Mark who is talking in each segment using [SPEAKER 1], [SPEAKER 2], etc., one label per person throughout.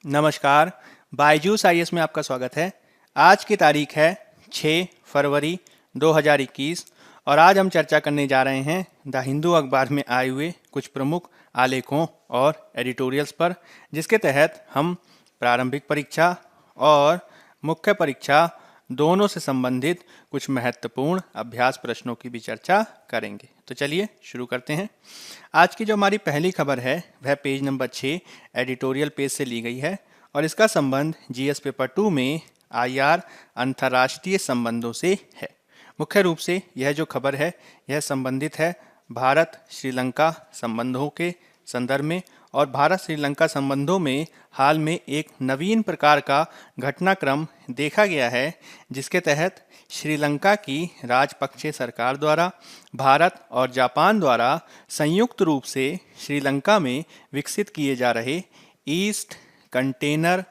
[SPEAKER 1] नमस्कार। बायजूस आईएएस में आपका स्वागत है। आज की तारीख है 6 फरवरी 2021 और आज हम चर्चा करने जा रहे हैं द हिंदू अखबार में आए हुए कुछ प्रमुख आलेखों और एडिटोरियल्स पर, जिसके तहत हम प्रारंभिक परीक्षा और मुख्य परीक्षा दोनों से संबंधित कुछ महत्वपूर्ण अभ्यास प्रश्नों की भी चर्चा करेंगे। तो चलिए शुरू करते हैं। आज की जो हमारी पहली खबर है वह पेज नंबर 6 एडिटोरियल पेज से ली गई है और इसका संबंध जीएस पेपर 2 में आईआर अंतर्राष्ट्रीय संबंधों से है। मुख्य रूप से यह जो खबर है यह संबंधित है भारत श्रीलंका संबंधों के संदर्भ में, और भारत श्रीलंका संबंधों में हाल में एक नवीन प्रकार का घटनाक्रम देखा गया है, जिसके तहत श्रीलंका की राजपक्षे सरकार द्वारा भारत और जापान द्वारा संयुक्त रूप से श्रीलंका में विकसित किए जा रहे ईस्ट कंटेनर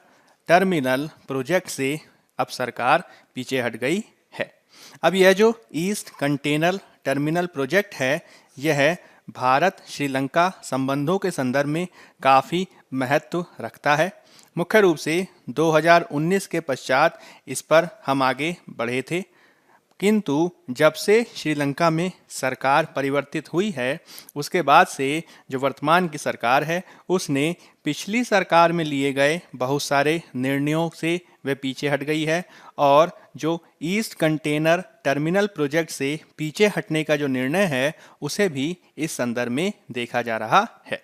[SPEAKER 1] टर्मिनल प्रोजेक्ट से अब सरकार पीछे हट गई है। अब यह जो ईस्ट कंटेनर टर्मिनल प्रोजेक्ट है यह भारत श्रीलंका संबंधों के संदर्भ में काफ़ी महत्व रखता है। मुख्य रूप से 2019 के पश्चात इस पर हम आगे बढ़े थे, किंतु जब से श्रीलंका में सरकार परिवर्तित हुई है उसके बाद से जो वर्तमान की सरकार है उसने पिछली सरकार में लिए गए बहुत सारे निर्णयों से वे पीछे हट गई है, और जो ईस्ट कंटेनर टर्मिनल प्रोजेक्ट से पीछे हटने का जो निर्णय है उसे भी इस संदर्भ में देखा जा रहा है।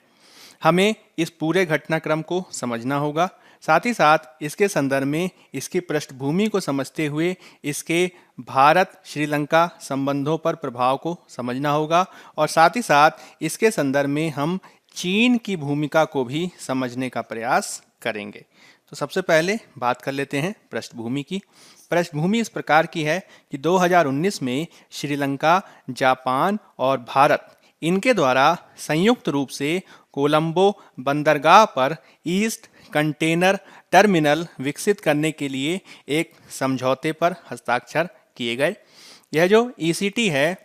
[SPEAKER 1] हमें इस पूरे घटनाक्रम को समझना होगा, साथ ही साथ इसके संदर्भ में इसकी पृष्ठभूमि को समझते हुए इसके भारत श्रीलंका संबंधों पर प्रभाव को समझना होगा, और साथ ही साथ इसके संदर्भ में हम चीन की भूमिका को भी समझने का प्रयास करेंगे। तो सबसे पहले बात कर लेते हैं पृष्ठभूमि की। पृष्ठभूमि इस प्रकार की है कि 2019 में श्रीलंका, जापान और भारत इनके द्वारा संयुक्त रूप से कोलंबो बंदरगाह पर ईस्ट कंटेनर टर्मिनल विकसित करने के लिए एक समझौते पर हस्ताक्षर किए गए। यह जो ईसीटी है,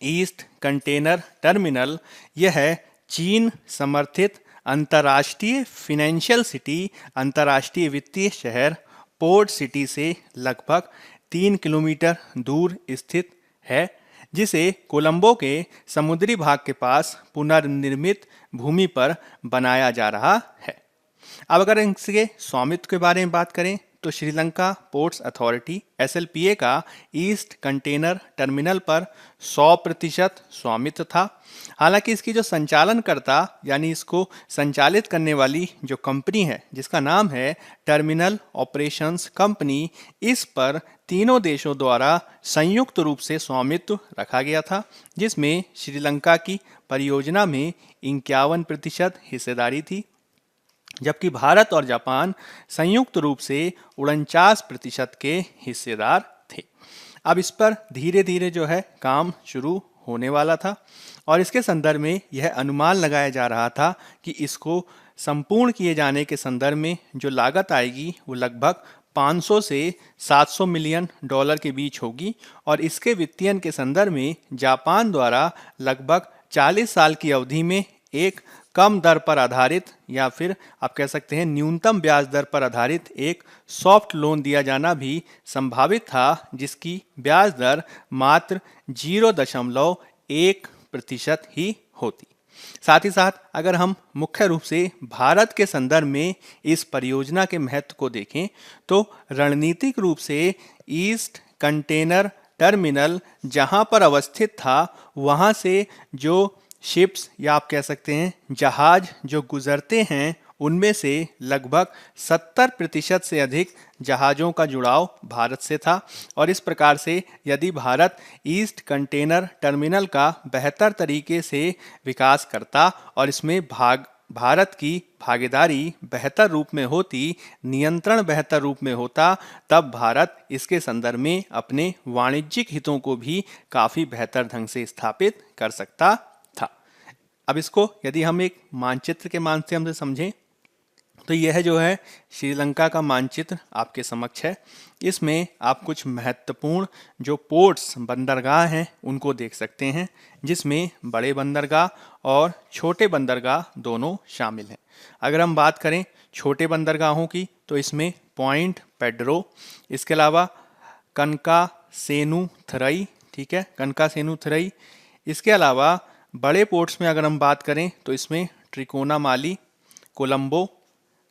[SPEAKER 1] ईस्ट कंटेनर टर्मिनल, यह चीन समर्थित अंतर्राष्ट्रीय फिनेंशियल सिटी, अंतर्राष्ट्रीय वित्तीय शहर पोर्ट सिटी से लगभग 3 किलोमीटर दूर स्थित है, जिसे कोलंबो के समुद्री भाग के पास पुनर्निर्मित भूमि पर बनाया जा रहा है। अब अगर इसके स्वामित्व के बारे में बात करें तो श्रीलंका पोर्ट्स अथॉरिटी एसएलपीए का ईस्ट कंटेनर टर्मिनल पर 100% स्वामित्व था। हालांकि इसकी जो संचालनकर्ता यानी इसको संचालित करने वाली जो कंपनी है जिसका नाम है टर्मिनल ऑपरेशंस कंपनी, इस पर तीनों देशों द्वारा संयुक्त रूप से स्वामित्व रखा गया था, जिसमें श्रीलंका की परियोजना में 51% हिस्सेदारी थी, जबकि भारत और जापान संयुक्त रूप से 49% के हिस्सेदार थे। अब इस पर धीरे धीरे जो है काम शुरू होने वाला था, और इसके संदर्भ में यह अनुमान लगाया जा रहा था कि इसको संपूर्ण किए जाने के संदर्भ में जो लागत आएगी वो लगभग 500 से 700 मिलियन डॉलर के बीच होगी, और इसके वित्तीयन के संदर्भ में जापान द्वारा लगभग 40 साल की अवधि में एक कम दर पर आधारित या फिर आप कह सकते हैं न्यूनतम ब्याज दर पर आधारित एक सॉफ्ट लोन दिया जाना भी संभावित था, जिसकी ब्याज दर मात्र 0.1% ही होती। साथ ही साथ अगर हम मुख्य रूप से भारत के संदर्भ में इस परियोजना के महत्व को देखें तो रणनीतिक रूप से ईस्ट कंटेनर टर्मिनल जहां पर अवस्थित था वहां से जो शिप्स या आप कह सकते हैं जहाज जो गुजरते हैं उनमें से लगभग 70% से अधिक जहाज़ों का जुड़ाव भारत से था, और इस प्रकार से यदि भारत ईस्ट कंटेनर टर्मिनल का बेहतर तरीके से विकास करता और इसमें भारत की भागीदारी बेहतर रूप में होती, नियंत्रण बेहतर रूप में होता, तब भारत इसके संदर्भ में अपने वाणिज्यिक हितों को भी काफ़ी बेहतर ढंग से स्थापित कर सकता था। अब इसको यदि हम एक मानचित्र के माध्यम से समझें तो यह जो है श्रीलंका का मानचित्र आपके समक्ष है। इसमें आप कुछ महत्वपूर्ण जो पोर्ट्स बंदरगाह हैं उनको देख सकते हैं, जिसमें बड़े बंदरगाह और छोटे बंदरगाह दोनों शामिल हैं। अगर हम बात करें छोटे बंदरगाहों की तो इसमें पॉइंट पेड्रो, इसके अलावा कनकासेनुथरई, ठीक है, कनकासेनुथरई। इसके अलावा बड़े पोर्ट्स में अगर हम बात करें तो इसमें ट्रिकोनामाली, कोलंबो,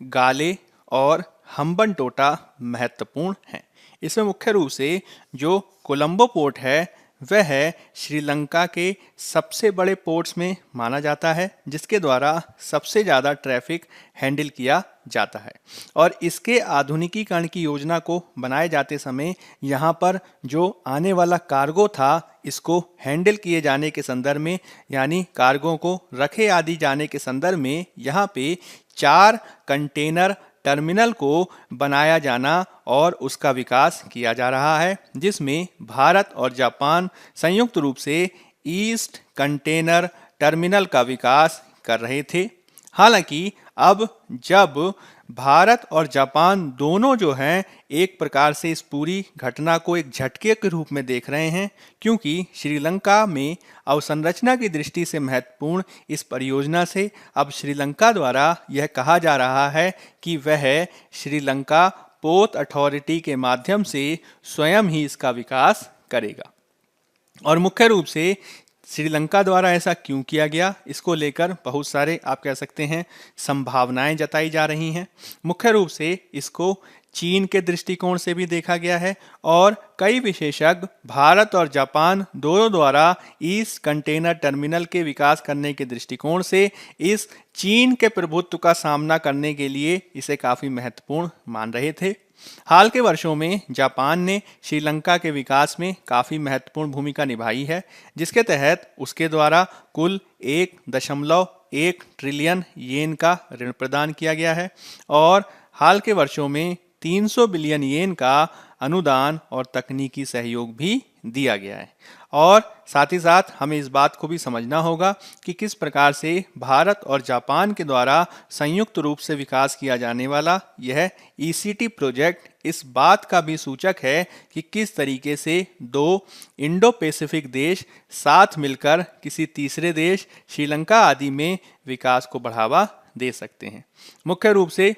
[SPEAKER 1] गाले और हम्बनटोटा महत्वपूर्ण हैं। इसमें मुख्य रूप से जो कोलंबो पोर्ट है वह है श्रीलंका के सबसे बड़े पोर्ट्स में माना जाता है, जिसके द्वारा सबसे ज़्यादा ट्रैफिक हैंडल किया जाता है। और इसके आधुनिकीकरण की योजना को बनाए जाते समय यहाँ पर जो आने वाला कार्गो था इसको हैंडल किए जाने के संदर्भ में, यानी कार्गो को रखे आदि जाने के संदर्भ में यहाँ पे 4 कंटेनर टर्मिनल को बनाया जाना और उसका विकास किया जा रहा है, जिसमें भारत और जापान संयुक्त रूप से ईस्ट कंटेनर टर्मिनल का विकास कर रहे थे। हालांकि अब जब भारत और जापान दोनों जो हैं एक प्रकार से इस पूरी घटना को एक झटके के रूप में देख रहे हैं, क्योंकि श्रीलंका में अवसंरचना की दृष्टि से महत्वपूर्ण इस परियोजना से अब श्रीलंका द्वारा यह कहा जा रहा है कि वह श्रीलंका पोर्ट अथॉरिटी के माध्यम से स्वयं ही इसका विकास करेगा। और मुख्य रूप से श्रीलंका द्वारा ऐसा क्यों किया गया, इसको लेकर बहुत सारे आप कह सकते हैं संभावनाएं जताई जा रही हैं। मुख्य रूप से इसको चीन के दृष्टिकोण से भी देखा गया है और कई विशेषज्ञ भारत और जापान दोनों द्वारा इस कंटेनर टर्मिनल के विकास करने के दृष्टिकोण से इस चीन के प्रभुत्व का सामना करने के लिए इसे काफ़ी महत्वपूर्ण मान रहे थे। हाल के वर्षों में जापान ने श्रीलंका के विकास में काफ़ी महत्वपूर्ण भूमिका निभाई है, जिसके तहत उसके द्वारा कुल 1.1 ट्रिलियन येन का ऋण प्रदान किया गया है और हाल के वर्षों में 300 बिलियन येन का अनुदान और तकनीकी सहयोग भी दिया गया है। और साथ ही साथ हमें इस बात को भी समझना होगा कि किस प्रकार से भारत और जापान के द्वारा संयुक्त रूप से विकास किया जाने वाला यह ईसीटी प्रोजेक्ट इस बात का भी सूचक है कि किस तरीके से 2 इंडो पैसिफिक देश साथ मिलकर किसी तीसरे देश श्रीलंका आदि में विकास को बढ़ावा दे सकते हैं। मुख्य रूप से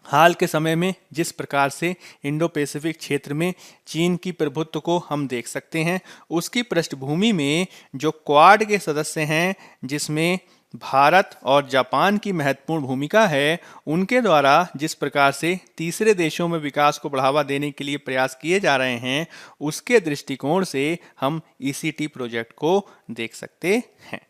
[SPEAKER 1] हाल के समय में जिस प्रकार से इंडो पैसिफिक क्षेत्र में चीन की प्रभुत्व को हम देख सकते हैं, उसकी पृष्ठभूमि में जो क्वाड के सदस्य हैं जिसमें भारत और जापान की महत्वपूर्ण भूमिका है, उनके द्वारा जिस प्रकार से तीसरे देशों में विकास को बढ़ावा देने के लिए प्रयास किए जा रहे हैं, उसके दृष्टिकोण से हम ईसीटी प्रोजेक्ट को देख सकते हैं।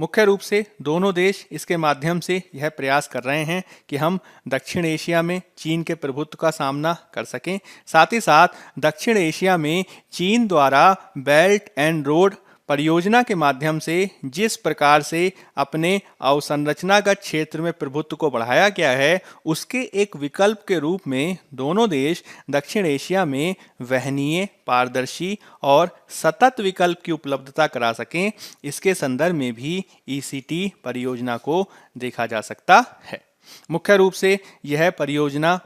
[SPEAKER 1] मुख्य रूप से दोनों देश इसके माध्यम से यह प्रयास कर रहे हैं कि हम दक्षिण एशिया में चीन के प्रभुत्व का सामना कर सकें। साथ ही साथ दक्षिण एशिया में चीन द्वारा बेल्ट एंड रोड परियोजना के माध्यम से जिस प्रकार से अपने अवसंरचनागत क्षेत्र में प्रभुत्व को बढ़ाया गया है, उसके एक विकल्प के रूप में दोनों देश दक्षिण एशिया में वहनीय, पारदर्शी और सतत विकल्प की उपलब्धता करा सकें, इसके संदर्भ में भी ईसीटी परियोजना को देखा जा सकता है। मुख्य रूप से यह परियोजना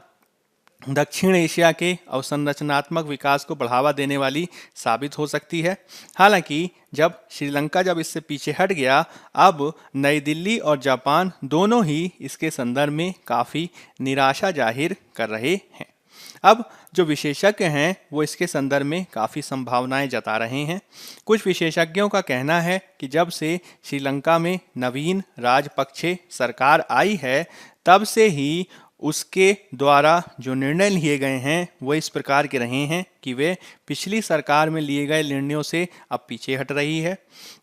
[SPEAKER 1] दक्षिण एशिया के अवसंरचनात्मक विकास को बढ़ावा देने वाली साबित हो सकती है। हालांकि जब श्रीलंका इससे पीछे हट गया, अब नई दिल्ली और जापान दोनों ही इसके संदर्भ में काफ़ी निराशा जाहिर कर रहे हैं। अब जो विशेषज्ञ हैं वो इसके संदर्भ में काफ़ी संभावनाएं जता रहे हैं। कुछ विशेषज्ञों का कहना है कि जब से श्रीलंका में नवीन राजपक्षे सरकार आई है, तब से ही उसके द्वारा जो निर्णय लिए गए हैं वो इस प्रकार के रहे हैं कि वे पिछली सरकार में लिए गए निर्णयों से अब पीछे हट रही है।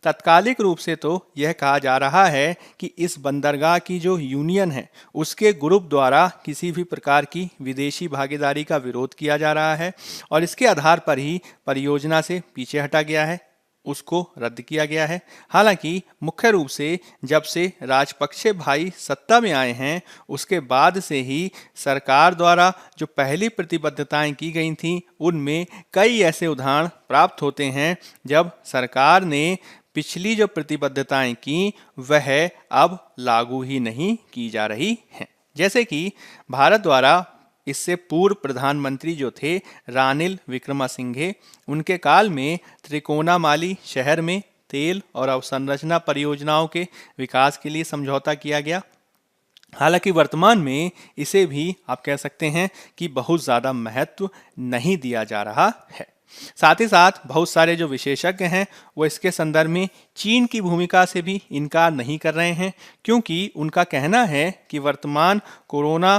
[SPEAKER 1] तत्कालिक रूप से तो यह कहा जा रहा है कि इस बंदरगाह की जो यूनियन है उसके ग्रुप द्वारा किसी भी प्रकार की विदेशी भागीदारी का विरोध किया जा रहा है और इसके आधार पर ही परियोजना से पीछे हटा गया है, उसको रद्द किया गया है। हालांकि मुख्य रूप से जब से राजपक्षे भाई सत्ता में आए हैं, उसके बाद से ही सरकार द्वारा जो पहली प्रतिबद्धताएं की गई थीं, उनमें कई ऐसे उदाहरण प्राप्त होते हैं जब सरकार ने पिछली जो प्रतिबद्धताएं की वह अब लागू ही नहीं की जा रही हैं। जैसे कि भारत द्वारा इससे पूर्व प्रधानमंत्री जो थे रानिल विक्रमसिंघे, उनके काल में त्रिकोणामाली शहर में तेल और अवसंरचना परियोजनाओं के विकास के लिए समझौता किया गया। हालांकि वर्तमान में इसे भी आप कह सकते हैं कि बहुत ज़्यादा महत्व नहीं दिया जा रहा है। साथ ही साथ बहुत सारे जो विशेषज्ञ हैं वो इसके संदर्भ में चीन की भूमिका से भी इनकार नहीं कर रहे हैं, क्योंकि उनका कहना है कि वर्तमान कोरोना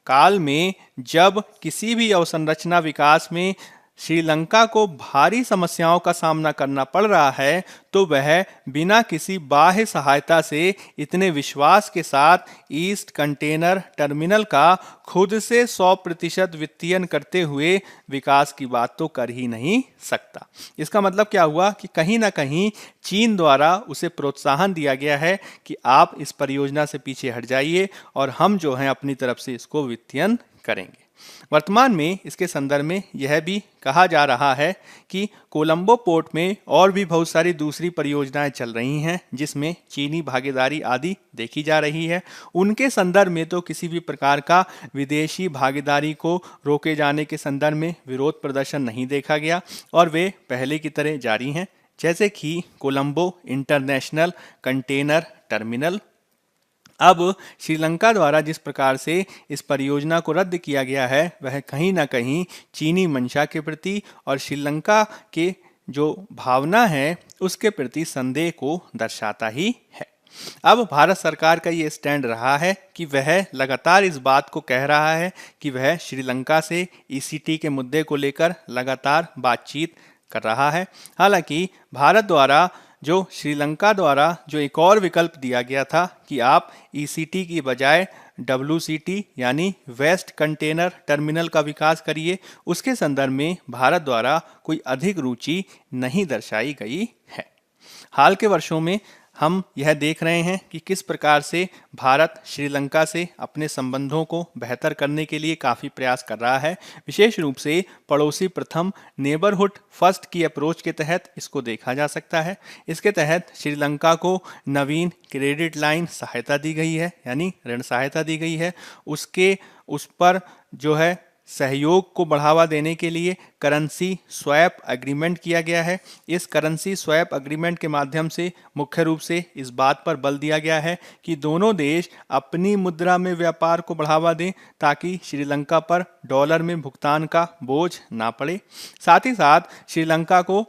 [SPEAKER 1] काल में जब किसी भी अवसंरचना विकास में श्रीलंका को भारी समस्याओं का सामना करना पड़ रहा है, तो वह बिना किसी बाह्य सहायता से इतने विश्वास के साथ ईस्ट कंटेनर टर्मिनल का खुद से 100% वित्तीयन करते हुए विकास की बात तो कर ही नहीं सकता। इसका मतलब क्या हुआ कि कहीं ना कहीं चीन द्वारा उसे प्रोत्साहन दिया गया है कि आप इस परियोजना से पीछे हट जाइए और हम जो हैं अपनी तरफ से इसको वित्तीयन करेंगे। वर्तमान में इसके संदर्भ में यह भी कहा जा रहा है कि कोलंबो पोर्ट में और भी बहुत सारी दूसरी परियोजनाएं चल रही हैं, जिसमें चीनी भागीदारी आदि देखी जा रही है। उनके संदर्भ में तो किसी भी प्रकार का विदेशी भागीदारी को रोके जाने के संदर्भ में विरोध प्रदर्शन नहीं देखा गया और वे पहले की तरह जारी हैं, जैसे कि कोलंबो इंटरनेशनल कंटेनर टर्मिनल। अब श्रीलंका द्वारा जिस प्रकार से इस परियोजना को रद्द किया गया है, वह कहीं ना कहीं चीनी मंशा के प्रति और श्रीलंका के जो भावना है उसके प्रति संदेह को दर्शाता ही है। अब भारत सरकार का ये स्टैंड रहा है कि वह लगातार इस बात को कह रहा है कि वह श्रीलंका से ईसीटी के मुद्दे को लेकर लगातार बातचीत कर रहा है। हालांकि भारत द्वारा जो श्रीलंका द्वारा जो एक और विकल्प दिया गया था कि आप ईसीटी की बजाय WCT यानी वेस्ट कंटेनर टर्मिनल का विकास करिए, उसके संदर्भ में भारत द्वारा कोई अधिक रुचि नहीं दर्शाई गई है। हाल के वर्षों में हम यह देख रहे हैं कि किस प्रकार से भारत श्रीलंका से अपने संबंधों को बेहतर करने के लिए काफ़ी प्रयास कर रहा है। विशेष रूप से पड़ोसी प्रथम नेबरहुड फर्स्ट की अप्रोच के तहत इसको देखा जा सकता है। इसके तहत श्रीलंका को नवीन क्रेडिट लाइन सहायता दी गई है, यानी ऋण सहायता दी गई है। उस पर जो है सहयोग को बढ़ावा देने के लिए करेंसी स्वैप एग्रीमेंट किया गया है। इस करेंसी स्वैप एग्रीमेंट के माध्यम से मुख्य रूप से इस बात पर बल दिया गया है कि दोनों देश अपनी मुद्रा में व्यापार को बढ़ावा दें, ताकि श्रीलंका पर डॉलर में भुगतान का बोझ ना पड़े। साथ ही साथ श्रीलंका को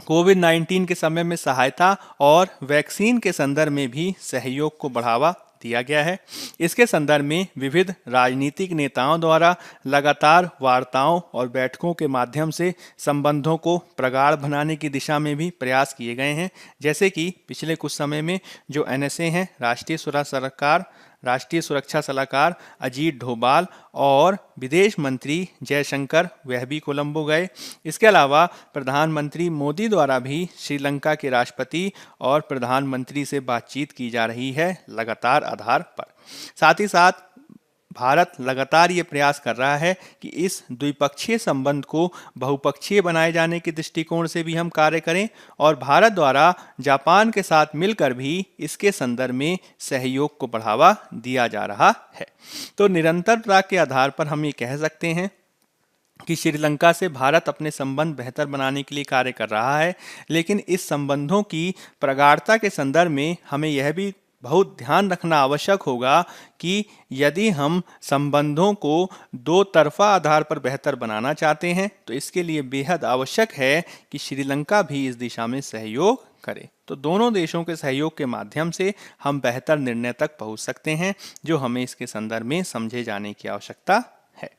[SPEAKER 1] कोविड-19 के समय में सहायता और वैक्सीन के संदर्भ में भी सहयोग को बढ़ावा दिया गया है। इसके संदर्भ में विविध राजनीतिक नेताओं द्वारा लगातार वार्ताओं और बैठकों के माध्यम से संबंधों को प्रगाढ़ बनाने की दिशा में भी प्रयास किए गए हैं, जैसे कि पिछले कुछ समय में जो NSA हैं, राष्ट्रीय सुरक्षा सलाहकार अजीत डोभाल और विदेश मंत्री जयशंकर, वह भी कोलंबो गए। इसके अलावा प्रधानमंत्री मोदी द्वारा भी श्रीलंका के राष्ट्रपति और प्रधानमंत्री से बातचीत की जा रही है लगातार आधार पर। साथ ही साथ भारत लगातार ये प्रयास कर रहा है कि इस द्विपक्षीय संबंध को बहुपक्षीय बनाए जाने के दृष्टिकोण से भी हम कार्य करें, और भारत द्वारा जापान के साथ मिलकर भी इसके संदर्भ में सहयोग को बढ़ावा दिया जा रहा है। तो निरंतरता के आधार पर हम ये कह सकते हैं कि श्रीलंका से भारत अपने संबंध बेहतर बनाने के लिए कार्य कर रहा है, लेकिन इस संबंधों की प्रगाढ़ता के संदर्भ में हमें यह भी बहुत ध्यान रखना आवश्यक होगा कि यदि हम संबंधों को दो तरफा आधार पर बेहतर बनाना चाहते हैं, तो इसके लिए बेहद आवश्यक है कि श्रीलंका भी इस दिशा में सहयोग करे। तो दोनों देशों के सहयोग के माध्यम से हम बेहतर निर्णय तक पहुंच सकते हैं, जो हमें इसके संदर्भ में समझे जाने की आवश्यकता है।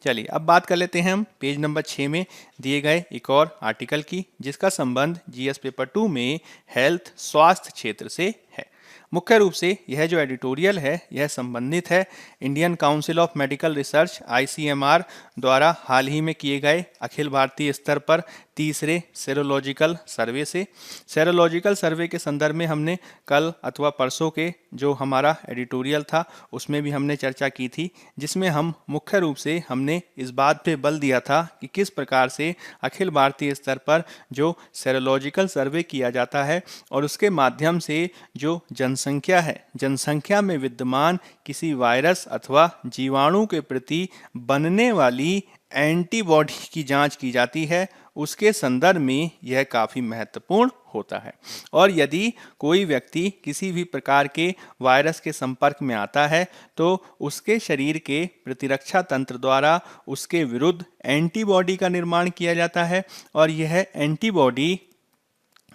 [SPEAKER 1] चलिए अब बात कर लेते हैं हम पेज नंबर 6 में दिए गए एक और आर्टिकल की, जिसका संबंध GS पेपर 2 में हेल्थ स्वास्थ्य क्षेत्र से है। मुख्य रूप से यह जो एडिटोरियल है यह संबंधित है Indian council of medical research ICMR द्वारा हाल ही में किए गए अखिल भारतीय स्तर पर तीसरे सेरोलॉजिकल सर्वे से। सेरोलॉजिकल सर्वे के संदर्भ में हमने कल अथवा परसों के जो हमारा एडिटोरियल था उसमें भी हमने चर्चा की थी, जिसमें हम मुख्य रूप से हमने इस बात पे बल दिया था कि किस प्रकार से अखिल भारतीय स्तर पर जो सेरोलॉजिकल सर्वे किया जाता है और उसके माध्यम से जो जनसंख्या है, जनसंख्या में विद्यमान किसी वायरस अथवा जीवाणु के प्रति बनने वाली एंटीबॉडी की जांच की जाती है, उसके संदर्भ में यह काफ़ी महत्वपूर्ण होता है। और यदि कोई व्यक्ति किसी भी प्रकार के वायरस के संपर्क में आता है तो उसके शरीर के प्रतिरक्षा तंत्र द्वारा उसके विरुद्ध एंटीबॉडी का निर्माण किया जाता है और यह एंटीबॉडी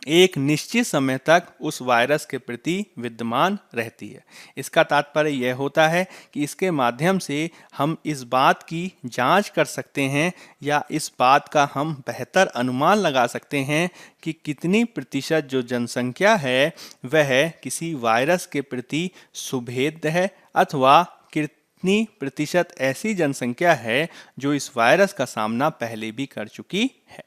[SPEAKER 1] एक निश्चित समय तक उस वायरस के प्रति विद्यमान रहती है। इसका तात्पर्य यह होता है कि इसके माध्यम से हम इस बात की जांच कर सकते हैं या इस बात का हम बेहतर अनुमान लगा सकते हैं कि कितनी प्रतिशत जो जनसंख्या है वह किसी वायरस के प्रति सुभेद्य है अथवा कितनी प्रतिशत ऐसी जनसंख्या है जो इस वायरस का सामना पहले भी कर चुकी है।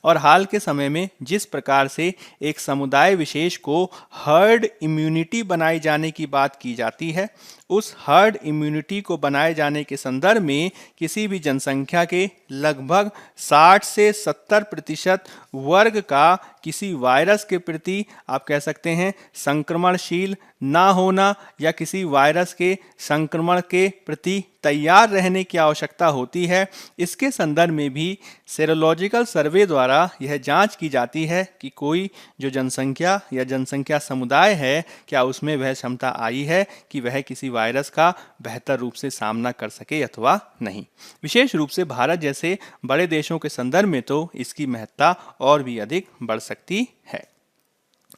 [SPEAKER 1] और हाल के समय में जिस प्रकार से एक समुदाय विशेष को हर्ड इम्यूनिटी बनाए जाने की बात की जाती है, उस हर्ड इम्यूनिटी को बनाए जाने के संदर्भ में किसी भी जनसंख्या के लगभग 60 से 70% वर्ग का किसी वायरस के प्रति आप कह सकते हैं संक्रमणशील ना होना या किसी वायरस के संक्रमण के प्रति तैयार रहने की आवश्यकता होती है। इसके संदर्भ में भी सेरोलॉजिकल सर्वे द्वारा यह जांच की जाती है कि कोई जो जनसंख्या या जनसंख्या समुदाय है क्या उसमें वह क्षमता आई है कि वह किसी वायरस का बेहतर रूप से सामना कर सके अथवा नहीं। विशेष रूप से भारत जैसे बड़े देशों के संदर्भ में तो इसकी महत्ता और भी अधिक बढ़ सकती है।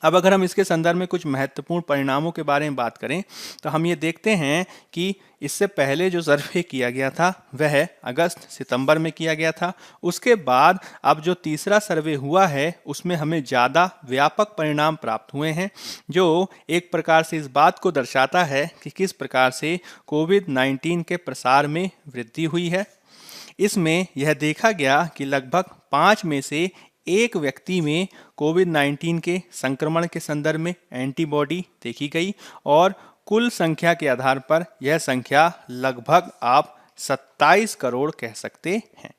[SPEAKER 1] अब अगर हम इसके संदर्भ में कुछ महत्वपूर्ण परिणामों के बारे में बात करें तो हम ये देखते हैं कि इससे पहले जो सर्वे किया गया था वह अगस्त सितंबर में किया गया था। उसके बाद अब जो तीसरा सर्वे हुआ है उसमें हमें ज़्यादा व्यापक परिणाम प्राप्त हुए हैं, जो एक प्रकार से इस बात को दर्शाता है कि किस प्रकार से कोविड-19 के प्रसार में वृद्धि हुई है। इसमें यह देखा गया कि लगभग 5 में से एक व्यक्ति में कोविड-19 के संक्रमण के संदर्भ में एंटीबॉडी देखी गई और कुल संख्या के आधार पर यह संख्या लगभग आप 27 करोड़ कह सकते हैं।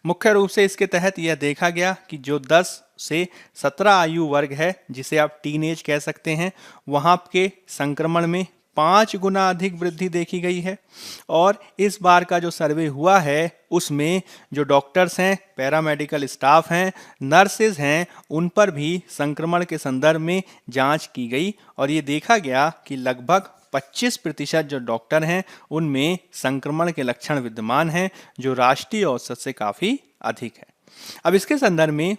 [SPEAKER 1] मुख्य रूप से इसके तहत यह देखा गया कि जो 10 से 17 आयु वर्ग है, जिसे आप टीनेज कह सकते हैं, वहाँ के संक्रमण में 5 गुना अधिक वृद्धि देखी गई है। और इस बार का जो सर्वे हुआ है उसमें जो डॉक्टर्स हैं, पैरामेडिकल स्टाफ हैं, नर्सेज हैं, उन पर भी संक्रमण के संदर्भ में जांच की गई और ये देखा गया कि लगभग 25% जो डॉक्टर हैं उनमें संक्रमण के लक्षण विद्यमान हैं, जो राष्ट्रीय औसत से काफ़ी अधिक है। अब इसके संदर्भ में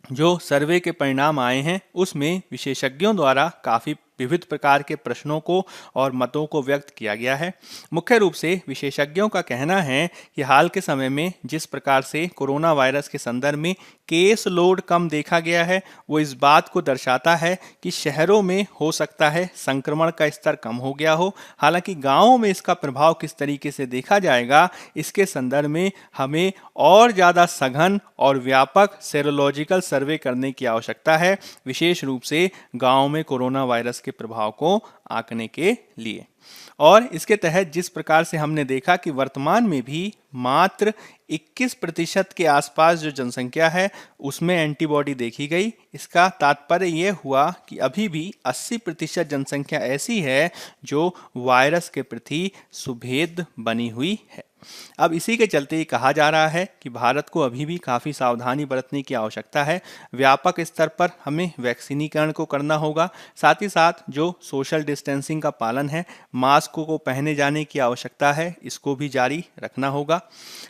[SPEAKER 1] जो सर्वे के परिणाम आए हैं उसमें विशेषज्ञों द्वारा काफ़ी विविध प्रकार के प्रश्नों को और मतों को व्यक्त किया गया है। मुख्य रूप से विशेषज्ञों का कहना है कि हाल के समय में जिस प्रकार से कोरोना वायरस के संदर्भ में केस लोड कम देखा गया है वो इस बात को दर्शाता है कि शहरों में हो सकता है संक्रमण का स्तर कम हो गया हो। हालांकि गांवों में इसका प्रभाव किस तरीके से देखा जाएगा इसके संदर्भ में हमें और ज़्यादा सघन और व्यापक सेरोलॉजिकल सर्वे करने की आवश्यकता है, विशेष रूप से गाँव में कोरोना वायरस के प्रभाव को आंकने के लिए। और इसके तहत जिस प्रकार से हमने देखा कि वर्तमान में भी मात्र 21% के आसपास जो जनसंख्या है उसमें एंटीबॉडी देखी गई, इसका तात्पर्य यह हुआ कि अभी भी 80% जनसंख्या ऐसी है जो वायरस के प्रति सुभेद्य बनी हुई है। अब इसी के चलते ये कहा जा रहा है कि भारत को अभी भी काफ़ी सावधानी बरतने की आवश्यकता है। व्यापक स्तर पर हमें वैक्सीनीकरण को करना होगा, साथ ही साथ जो सोशल डिस्टेंसिंग का पालन है, मास्क को पहने जाने की आवश्यकता है, इसको भी जारी रखना होगा।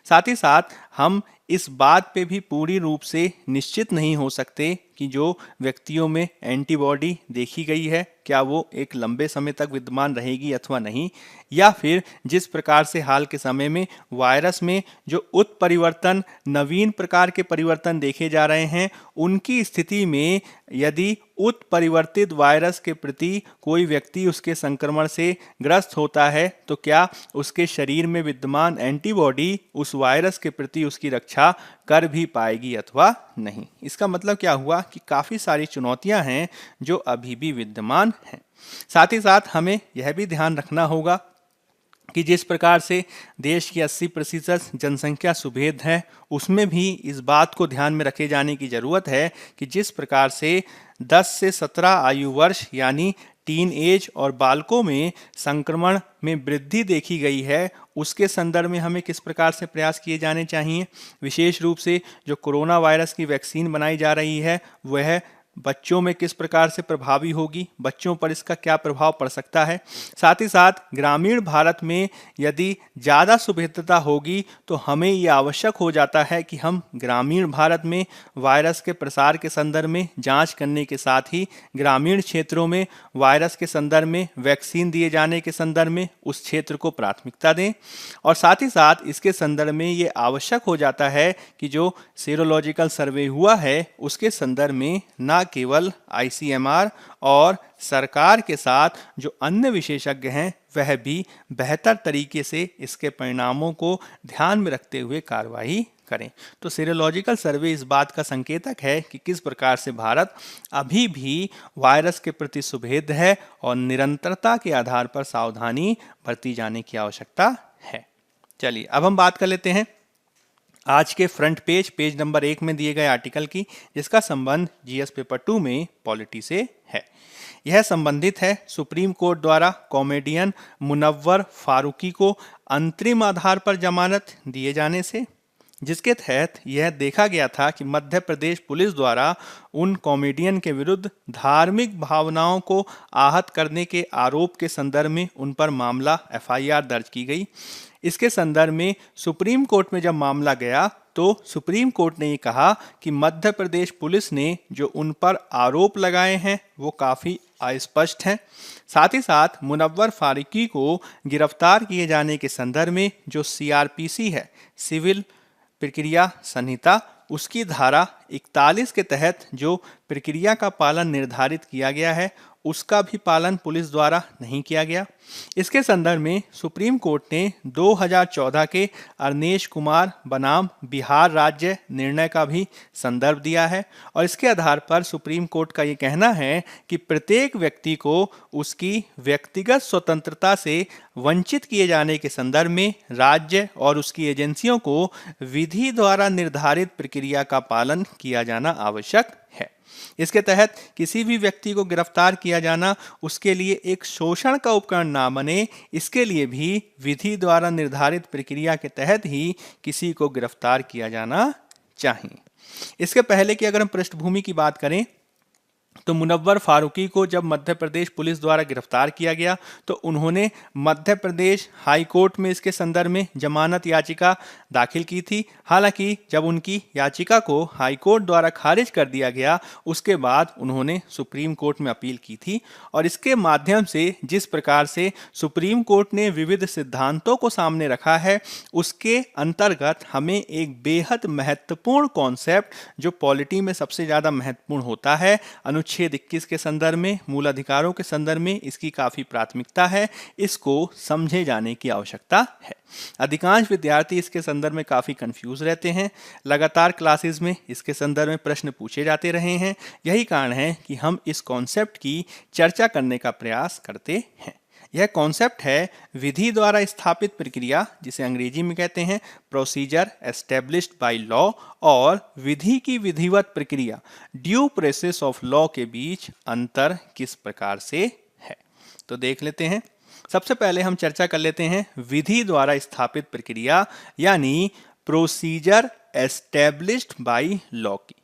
[SPEAKER 1] साथ ही साथ हम इस बात पे भी पूरी रूप से निश्चित नहीं हो सकते कि जो व्यक्तियों में एंटीबॉडी देखी गई है क्या वो एक लंबे समय तक विद्यमान रहेगी अथवा नहीं, या फिर जिस प्रकार से हाल के समय में वायरस में जो उत्परिवर्तन, नवीन प्रकार के परिवर्तन देखे जा रहे हैं, उनकी स्थिति में यदि उत्परिवर्तित वायरस के प्रति कोई व्यक्ति उसके संक्रमण से ग्रस्त होता है तो क्या उसके शरीर में विद्यमान एंटीबॉडी उस वायरस के प्रति उसकी रक्षा कर भी पाएगी अथवा नहीं। इसका मतलब क्या हुआ कि काफ़ी सारी चुनौतियां हैं जो अभी भी विद्यमान हैं। साथ ही साथ हमें यह भी ध्यान रखना होगा कि जिस प्रकार से देश की 80% जनसंख्या सुभेद्य है, उसमें भी इस बात को ध्यान में रखे जाने की ज़रूरत है कि जिस प्रकार से 10 से 17 आयु वर्ष यानी टीन एज और बालकों में संक्रमण में वृद्धि देखी गई है, उसके संदर्भ में हमें किस प्रकार से प्रयास किए जाने चाहिए। विशेष रूप से जो कोरोना वायरस की वैक्सीन बनाई जा रही है वह बच्चों में किस प्रकार से प्रभावी होगी, बच्चों पर इसका क्या प्रभाव पड़ सकता है। साथ ही साथ ग्रामीण भारत में यदि ज़्यादा सुभिद्धता होगी तो हमें ये आवश्यक हो जाता है कि हम ग्रामीण भारत में वायरस के प्रसार के संदर्भ में जांच करने के साथ ही ग्रामीण क्षेत्रों में वायरस के संदर्भ में वैक्सीन दिए जाने के संदर्भ में उस क्षेत्र को प्राथमिकता दें। और साथ ही साथ इसके संदर्भ में ये आवश्यक हो जाता है कि जो सीरोलॉजिकल सर्वे हुआ है उसके संदर्भ में ना केवल आईसीएमआर और सरकार के साथ जो अन्य विशेषज्ञ हैं वह भी बेहतर तरीके से इसके परिणामों को ध्यान में रखते हुए कार्रवाई करें। तो सीरोलॉजिकल सर्वे इस बात का संकेतक है कि किस प्रकार से भारत अभी भी वायरस के प्रति सुभेद है और निरंतरता के आधार पर सावधानी बरती जाने की आवश्यकता है। चलिए अब हम बात कर लेते हैं आज के फ्रंट पेज नंबर 1 में दिए गए आर्टिकल की, जिसका संबंध जीएस पेपर 2 में पॉलिटी से है। यह संबंधित है सुप्रीम कोर्ट द्वारा कॉमेडियन मुनव्वर फारूकी को अंतरिम आधार पर जमानत दिए जाने से, जिसके तहत यह देखा गया था कि मध्य प्रदेश पुलिस द्वारा उन कॉमेडियन के विरुद्ध धार्मिक भावनाओं को आहत करने के आरोप के संदर्भ में उन पर मामला एफआईआर दर्ज की गई। इसके संदर्भ में सुप्रीम कोर्ट में जब मामला गया तो सुप्रीम कोर्ट ने ये कहा कि मध्य प्रदेश पुलिस ने जो उन पर आरोप लगाए हैं वो काफ़ी अस्पष्ट हैं। साथ ही साथ मुनव्वर फारूकी को गिरफ्तार किए जाने के संदर्भ में जो सीआरपीसी है, सिविल प्रक्रिया संहिता, उसकी धारा 41 के तहत जो प्रक्रिया का पालन निर्धारित किया गया है उसका भी पालन पुलिस द्वारा नहीं किया गया। इसके संदर्भ में सुप्रीम कोर्ट ने 2014 के अरनेश कुमार बनाम बिहार राज्य निर्णय का भी संदर्भ दिया है और इसके आधार पर सुप्रीम कोर्ट का ये कहना है कि प्रत्येक व्यक्ति को उसकी व्यक्तिगत स्वतंत्रता से वंचित किए जाने के संदर्भ में राज्य और उसकी एजेंसियों को विधि द्वारा निर्धारित प्रक्रिया का पालन किया जाना आवश्यक है। इसके तहत किसी भी व्यक्ति को गिरफ्तार किया जाना उसके लिए एक शोषण का उपकरण ना बने, इसके लिए भी विधि द्वारा निर्धारित प्रक्रिया के तहत ही किसी को गिरफ्तार किया जाना चाहिए। इसके पहले की अगर हम पृष्ठभूमि की बात करें तो मुनव्वर फारूकी को जब मध्य प्रदेश पुलिस द्वारा गिरफ्तार किया गया तो उन्होंने मध्य प्रदेश हाई कोर्ट में इसके संदर्भ में जमानत याचिका दाखिल की थी। हालांकि जब उनकी याचिका को हाई कोर्ट द्वारा खारिज कर दिया गया उसके बाद उन्होंने सुप्रीम कोर्ट में अपील की थी और इसके माध्यम से जिस प्रकार से सुप्रीम कोर्ट ने विविध सिद्धांतों को सामने रखा है उसके अंतर्गत हमें एक बेहद महत्वपूर्ण कॉन्सेप्ट जो पॉलिटी में सबसे ज़्यादा महत्वपूर्ण होता है, अनुच्छेद 21 के संदर्भ में मूल अधिकारों के संदर्भ में इसकी काफ़ी प्राथमिकता है, इसको समझे जाने की आवश्यकता है। अधिकांश विद्यार्थी इसके संदर्भ में काफ़ी कंफ्यूज रहते हैं। लगातार क्लासेस में इसके संदर्भ में प्रश्न पूछे जाते रहे हैं। यही कारण है कि हम इस कॉन्सेप्ट की चर्चा करने का प्रयास करते हैं। यह कॉन्सेप्ट है विधि द्वारा स्थापित प्रक्रिया, जिसे अंग्रेजी में कहते हैं प्रोसीजर एस्टेब्लिश्ड बाय लॉ, और विधि की विधिवत प्रक्रिया ड्यू प्रोसेस ऑफ लॉ के बीच अंतर किस प्रकार से है। तो देख लेते हैं। सबसे पहले हम चर्चा कर लेते हैं विधि द्वारा स्थापित प्रक्रिया यानी प्रोसीजर एस्टेब्लिश्ड बाय लॉ की।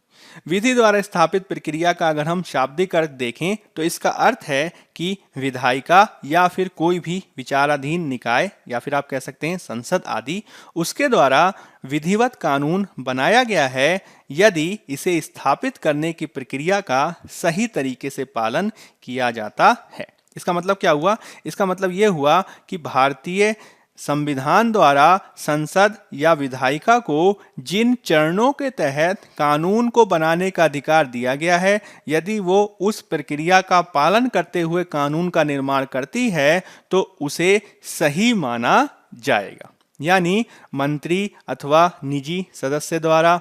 [SPEAKER 1] विधि द्वारा स्थापित प्रक्रिया का अगर हम शाब्दिक अर्थ देखें तो इसका अर्थ है कि विधायिका या फिर कोई भी विचाराधीन निकाय या फिर आप कह सकते हैं संसद आदि, उसके द्वारा विधिवत कानून बनाया गया है यदि इसे स्थापित करने की प्रक्रिया का सही तरीके से पालन किया जाता है। इसका मतलब क्या हुआ? इसका मतलब ये हुआ कि भारतीय संविधान द्वारा संसद या विधायिका को जिन चरणों के तहत कानून को बनाने का अधिकार दिया गया है, यदि वो उस प्रक्रिया का पालन करते हुए कानून का निर्माण करती है तो उसे सही माना जाएगा। यानी मंत्री अथवा निजी सदस्य द्वारा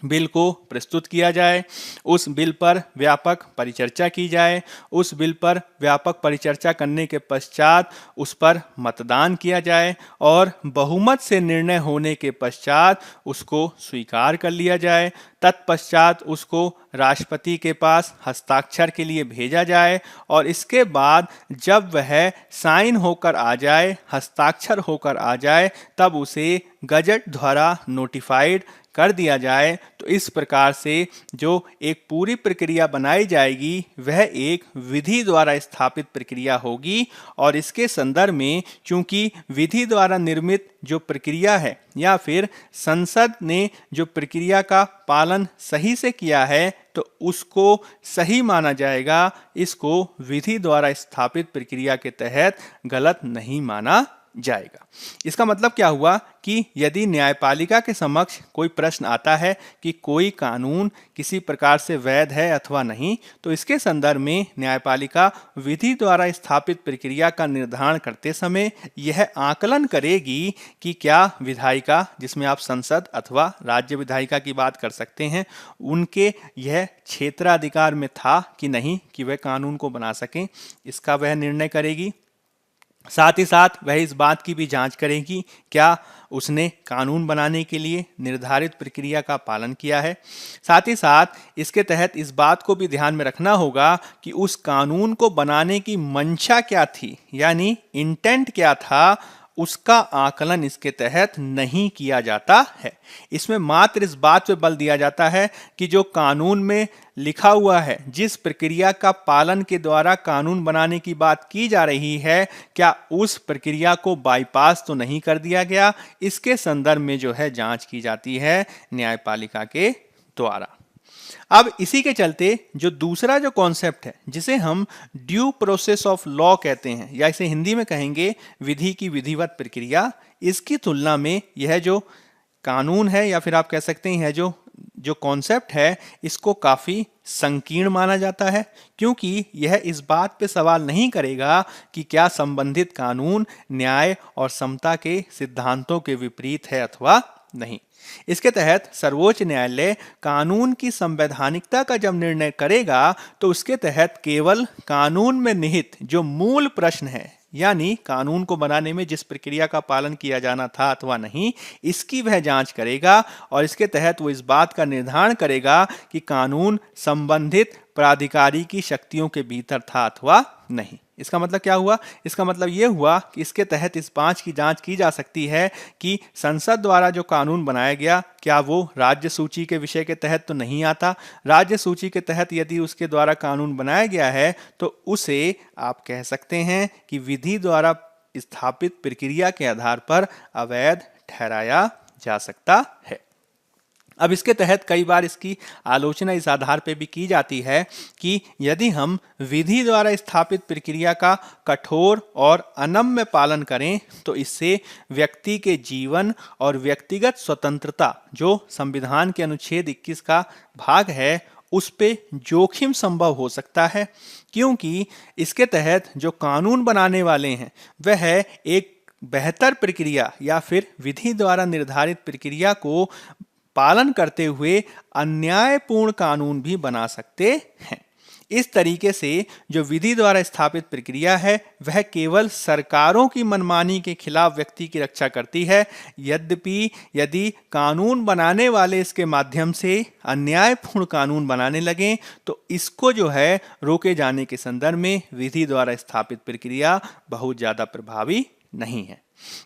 [SPEAKER 1] बिल को प्रस्तुत किया जाए, उस बिल पर व्यापक परिचर्चा की जाए, उस बिल पर व्यापक परिचर्चा करने के पश्चात उस पर मतदान किया जाए और बहुमत से निर्णय होने के पश्चात उसको स्वीकार कर लिया जाए। तत्पश्चात उसको राष्ट्रपति के पास हस्ताक्षर के लिए भेजा जाए और इसके बाद जब वह साइन होकर आ जाए, हस्ताक्षर होकर आ जाए, तब उसे गजट द्वारा नोटिफाइड कर दिया जाए। तो इस प्रकार से जो एक पूरी प्रक्रिया बनाई जाएगी वह एक विधि द्वारा स्थापित प्रक्रिया होगी और इसके संदर्भ में चूंकि विधि द्वारा निर्मित जो प्रक्रिया है या फिर संसद ने जो प्रक्रिया का पालन सही से किया है तो उसको सही माना जाएगा, इसको विधि द्वारा स्थापित प्रक्रिया के तहत गलत नहीं माना जाएगा। इसका मतलब क्या हुआ कि यदि न्यायपालिका के समक्ष कोई प्रश्न आता है कि कोई कानून किसी प्रकार से वैध है अथवा नहीं, तो इसके संदर्भ में न्यायपालिका विधि द्वारा स्थापित प्रक्रिया का निर्धारण करते समय यह आकलन करेगी कि क्या विधायिका, जिसमें आप संसद अथवा राज्य विधायिका की बात कर सकते हैं, उनके यह क्षेत्राधिकार में था कि नहीं कि वह कानून को बना सकें, इसका वह निर्णय करेगी। साथ ही साथ वह इस बात की भी जांच करेगी क्या उसने कानून बनाने के लिए निर्धारित प्रक्रिया का पालन किया है। साथ ही साथ इसके तहत इस बात को भी ध्यान में रखना होगा कि उस कानून को बनाने की मंशा क्या थी, यानी इंटेंट क्या था, उसका आकलन इसके तहत नहीं किया जाता है। इसमें मात्र इस बात पे बल दिया जाता है कि जो कानून में लिखा हुआ है, जिस प्रक्रिया का पालन के द्वारा कानून बनाने की बात की जा रही है, क्या उस प्रक्रिया को बाईपास तो नहीं कर दिया गया, इसके संदर्भ में जो है जांच की जाती है न्यायपालिका के द्वारा। अब इसी के चलते जो दूसरा जो कॉन्सेप्ट है जिसे हम ड्यू प्रोसेस ऑफ लॉ कहते हैं या इसे हिंदी में कहेंगे विधि की विधिवत प्रक्रिया, इसकी तुलना में यह जो कानून है या फिर आप कह सकते हैं जो जो कॉन्सेप्ट है इसको काफ़ी संकीर्ण माना जाता है, क्योंकि यह इस बात पे सवाल नहीं करेगा कि क्या संबंधित कानून न्याय और समता के सिद्धांतों के विपरीत है अथवा नहीं। इसके तहत सर्वोच्च न्यायालय कानून की संवैधानिकता का जब निर्णय करेगा तो उसके तहत केवल कानून में निहित जो मूल प्रश्न है, यानी कानून को बनाने में जिस प्रक्रिया का पालन किया जाना था अथवा नहीं, इसकी वह जांच करेगा और इसके तहत वो इस बात का निर्धारण करेगा कि कानून संबंधित प्राधिकारी की शक्तियों के भीतर था अथवा नहीं। इसका मतलब क्या हुआ? इसका मतलब ये हुआ कि इसके तहत इस बात की जांच की जा सकती है कि संसद द्वारा जो कानून बनाया गया क्या वो राज्य सूची के विषय के तहत तो नहीं आता। राज्य सूची के तहत यदि उसके द्वारा कानून बनाया गया है तो उसे आप कह सकते हैं कि विधि द्वारा स्थापित प्रक्रिया के आधार पर अवैध ठहराया जा सकता है। अब इसके तहत कई बार इसकी आलोचना इस आधार पर भी की जाती है कि यदि हम विधि द्वारा स्थापित प्रक्रिया का कठोर और अनम्य पालन करें तो इससे व्यक्ति के जीवन और व्यक्तिगत स्वतंत्रता जो संविधान के अनुच्छेद 21 का भाग है उस पे जोखिम संभव हो सकता है, क्योंकि इसके तहत जो कानून बनाने वाले हैं वह एक बेहतर प्रक्रिया या फिर विधि द्वारा निर्धारित प्रक्रिया को पालन करते हुए अन्यायपूर्ण कानून भी बना सकते हैं। इस तरीके से जो विधि द्वारा स्थापित प्रक्रिया है वह केवल सरकारों की मनमानी के खिलाफ व्यक्ति की रक्षा करती है। यद्यपि यदि कानून बनाने वाले इसके माध्यम से अन्यायपूर्ण कानून बनाने लगें तो इसको जो है रोके जाने के संदर्भ में विधि द्वारा स्थापित प्रक्रिया बहुत ज़्यादा प्रभावी नहीं है।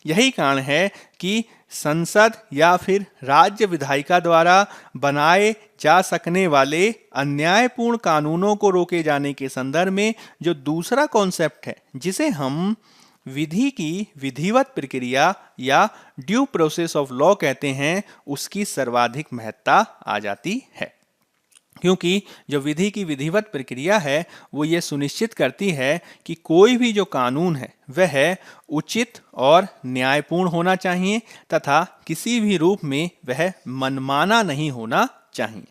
[SPEAKER 1] यही कारण है कि संसद या फिर राज्य विधायिका द्वारा बनाए जा सकने वाले अन्यायपूर्ण कानूनों को रोके जाने के संदर्भ में जो दूसरा कॉन्सेप्ट है जिसे हम विधि की विधिवत प्रक्रिया या ड्यू प्रोसेस ऑफ लॉ कहते हैं, उसकी सर्वाधिक महत्ता आ जाती है। क्योंकि जो विधि की विधिवत प्रक्रिया है वो ये सुनिश्चित करती है कि कोई भी जो कानून है वह उचित और न्यायपूर्ण होना चाहिए तथा किसी भी रूप में वह मनमाना नहीं होना चाहिए।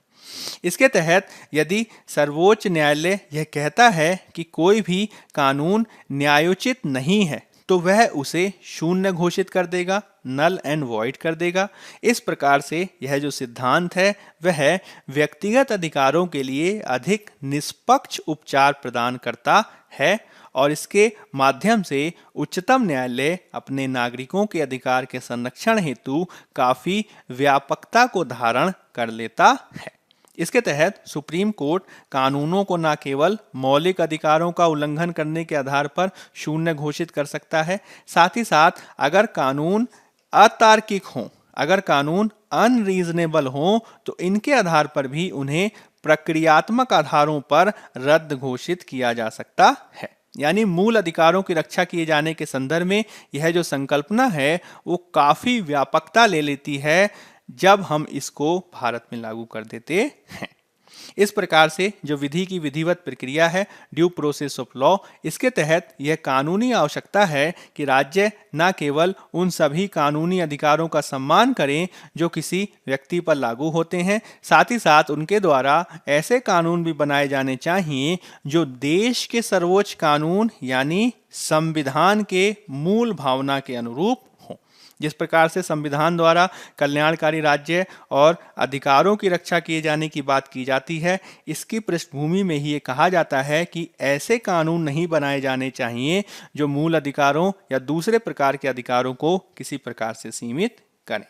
[SPEAKER 1] इसके तहत यदि सर्वोच्च न्यायालय यह कहता है कि कोई भी कानून न्यायोचित नहीं है तो वह उसे शून्य घोषित कर देगा, नल एंड वॉइड कर देगा। इस प्रकार से यह जो सिद्धांत है वह व्यक्तिगत अधिकारों के लिए अधिक निष्पक्ष उपचार प्रदान करता है और इसके माध्यम से उच्चतम न्यायालय अपने नागरिकों के अधिकार के संरक्षण हेतु काफी व्यापकता को धारण कर लेता है। इसके तहत सुप्रीम कोर्ट कानूनों को न केवल मौलिक अधिकारों का उल्लंघन करने के आधार पर शून्य घोषित कर सकता है, साथ ही साथ अगर कानून अतार्किक हों, अगर कानून अनरीजनेबल हों, तो इनके आधार पर भी उन्हें प्रक्रियात्मक आधारों पर रद्द घोषित किया जा सकता है। यानी मूल अधिकारों की रक्षा किए जाने के संदर्भ में यह जो संकल्पना है वो काफी व्यापकता ले लेती है जब हम इसको भारत में लागू कर देते हैं। इस प्रकार से जो विधि की विधिवत प्रक्रिया है, ड्यू प्रोसेस ऑफ लॉ, इसके तहत यह कानूनी आवश्यकता है कि राज्य न केवल उन सभी कानूनी अधिकारों का सम्मान करें जो किसी व्यक्ति पर लागू होते हैं, साथ ही साथ उनके द्वारा ऐसे कानून भी बनाए जाने चाहिए जो देश के सर्वोच्च कानून यानी संविधान के मूल भावना के अनुरूप। जिस प्रकार से संविधान द्वारा कल्याणकारी राज्य और अधिकारों की रक्षा किए जाने की बात की जाती है, इसकी पृष्ठभूमि में ही ये कहा जाता है कि ऐसे कानून नहीं बनाए जाने चाहिए जो मूल अधिकारों या दूसरे प्रकार के अधिकारों को किसी प्रकार से सीमित करें।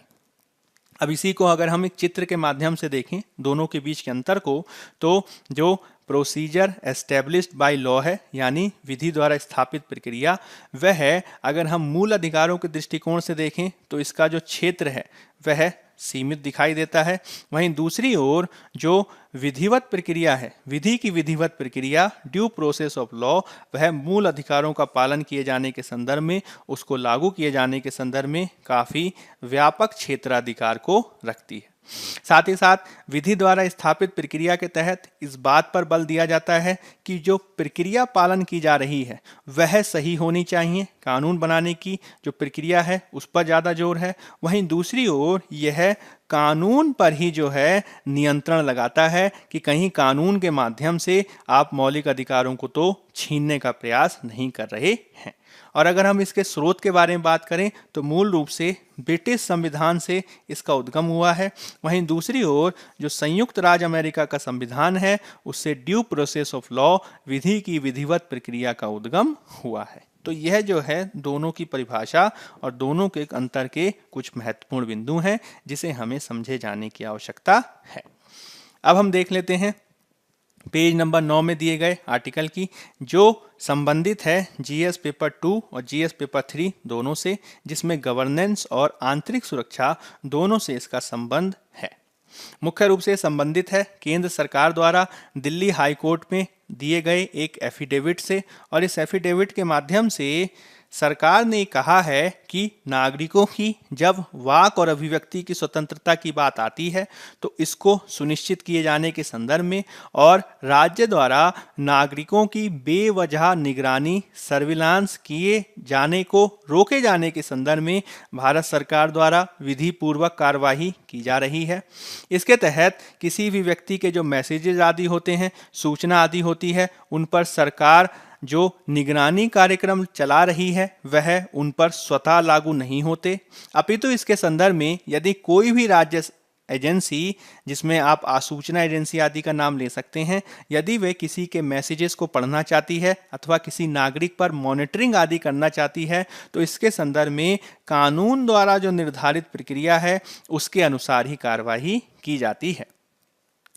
[SPEAKER 1] अब इसी को अगर हम एक चित्र के माध्यम से देखें दोनों के बीच के अंतर को, तो जो प्रोसीजर एस्टेब्लिश्ड बाय लॉ है यानी विधि द्वारा स्थापित प्रक्रिया, वह है अगर हम मूल अधिकारों के दृष्टिकोण से देखें तो इसका जो क्षेत्र है वह सीमित दिखाई देता है। वहीं दूसरी ओर जो विधिवत प्रक्रिया है, विधि की विधिवत प्रक्रिया ड्यू प्रोसेस ऑफ लॉ, वह मूल अधिकारों का पालन किए जाने के संदर्भ में, उसको लागू किए जाने के संदर्भ में काफी व्यापक क्षेत्राधिकार को रखती है। साथ ही साथ विधि द्वारा स्थापित प्रक्रिया के तहत इस बात पर बल दिया जाता है कि जो प्रक्रिया पालन की जा रही है वह सही होनी चाहिए। कानून बनाने की जो प्रक्रिया है उस पर ज़्यादा जोर है। वहीं दूसरी ओर यह कानून पर ही जो है नियंत्रण लगाता है कि कहीं कानून के माध्यम से आप मौलिक अधिकारों को तो छीनने का प्रयास नहीं कर रहे हैं। और अगर हम इसके स्रोत के बारे में बात करें तो मूल रूप से ब्रिटिश संविधान से इसका उद्गम हुआ है। वहीं दूसरी ओर जो संयुक्त राज्य अमेरिका का संविधान है उससे ड्यू प्रोसेस ऑफ लॉ, विधि की विधिवत प्रक्रिया का उद्गम हुआ है। तो यह जो है दोनों की परिभाषा और दोनों के अंतर के कुछ महत्वपूर्ण बिंदु हैं जिसे हमें समझे जाने की आवश्यकता है। अब हम देख लेते हैं पेज नंबर 9 में दिए गए आर्टिकल की, जो संबंधित है जीएस पेपर 2 और जीएस पेपर 3 दोनों से, जिसमें गवर्नेंस और आंतरिक सुरक्षा दोनों से इसका संबंध है। मुख्य रूप से संबंधित है केंद्र सरकार द्वारा दिल्ली हाई कोर्ट में दिए गए एक एफिडेविट से, और इस एफिडेविट के माध्यम से सरकार ने कहा है कि नागरिकों की जब वाक और अभिव्यक्ति की स्वतंत्रता की बात आती है तो इसको सुनिश्चित किए जाने के संदर्भ में और राज्य द्वारा नागरिकों की बेवजह निगरानी, सर्विलांस किए जाने को रोके जाने के संदर्भ में भारत सरकार द्वारा विधि पूर्वक कार्यवाही की जा रही है। इसके तहत किसी भी व्यक्ति के जो मैसेजेज आदि होते हैं, सूचना आदि होती है, उन पर सरकार जो निगरानी कार्यक्रम चला रही है वह उन पर स्वतः लागू नहीं होते, अपितु इसके संदर्भ में यदि कोई भी राज्य एजेंसी, जिसमें आप आसूचना एजेंसी आदि का नाम ले सकते हैं, यदि वे किसी के मैसेजेस को पढ़ना चाहती है अथवा किसी नागरिक पर मॉनिटरिंग आदि करना चाहती है तो इसके संदर्भ में कानून द्वारा जो निर्धारित प्रक्रिया है उसके अनुसार ही कार्यवाही की जाती है।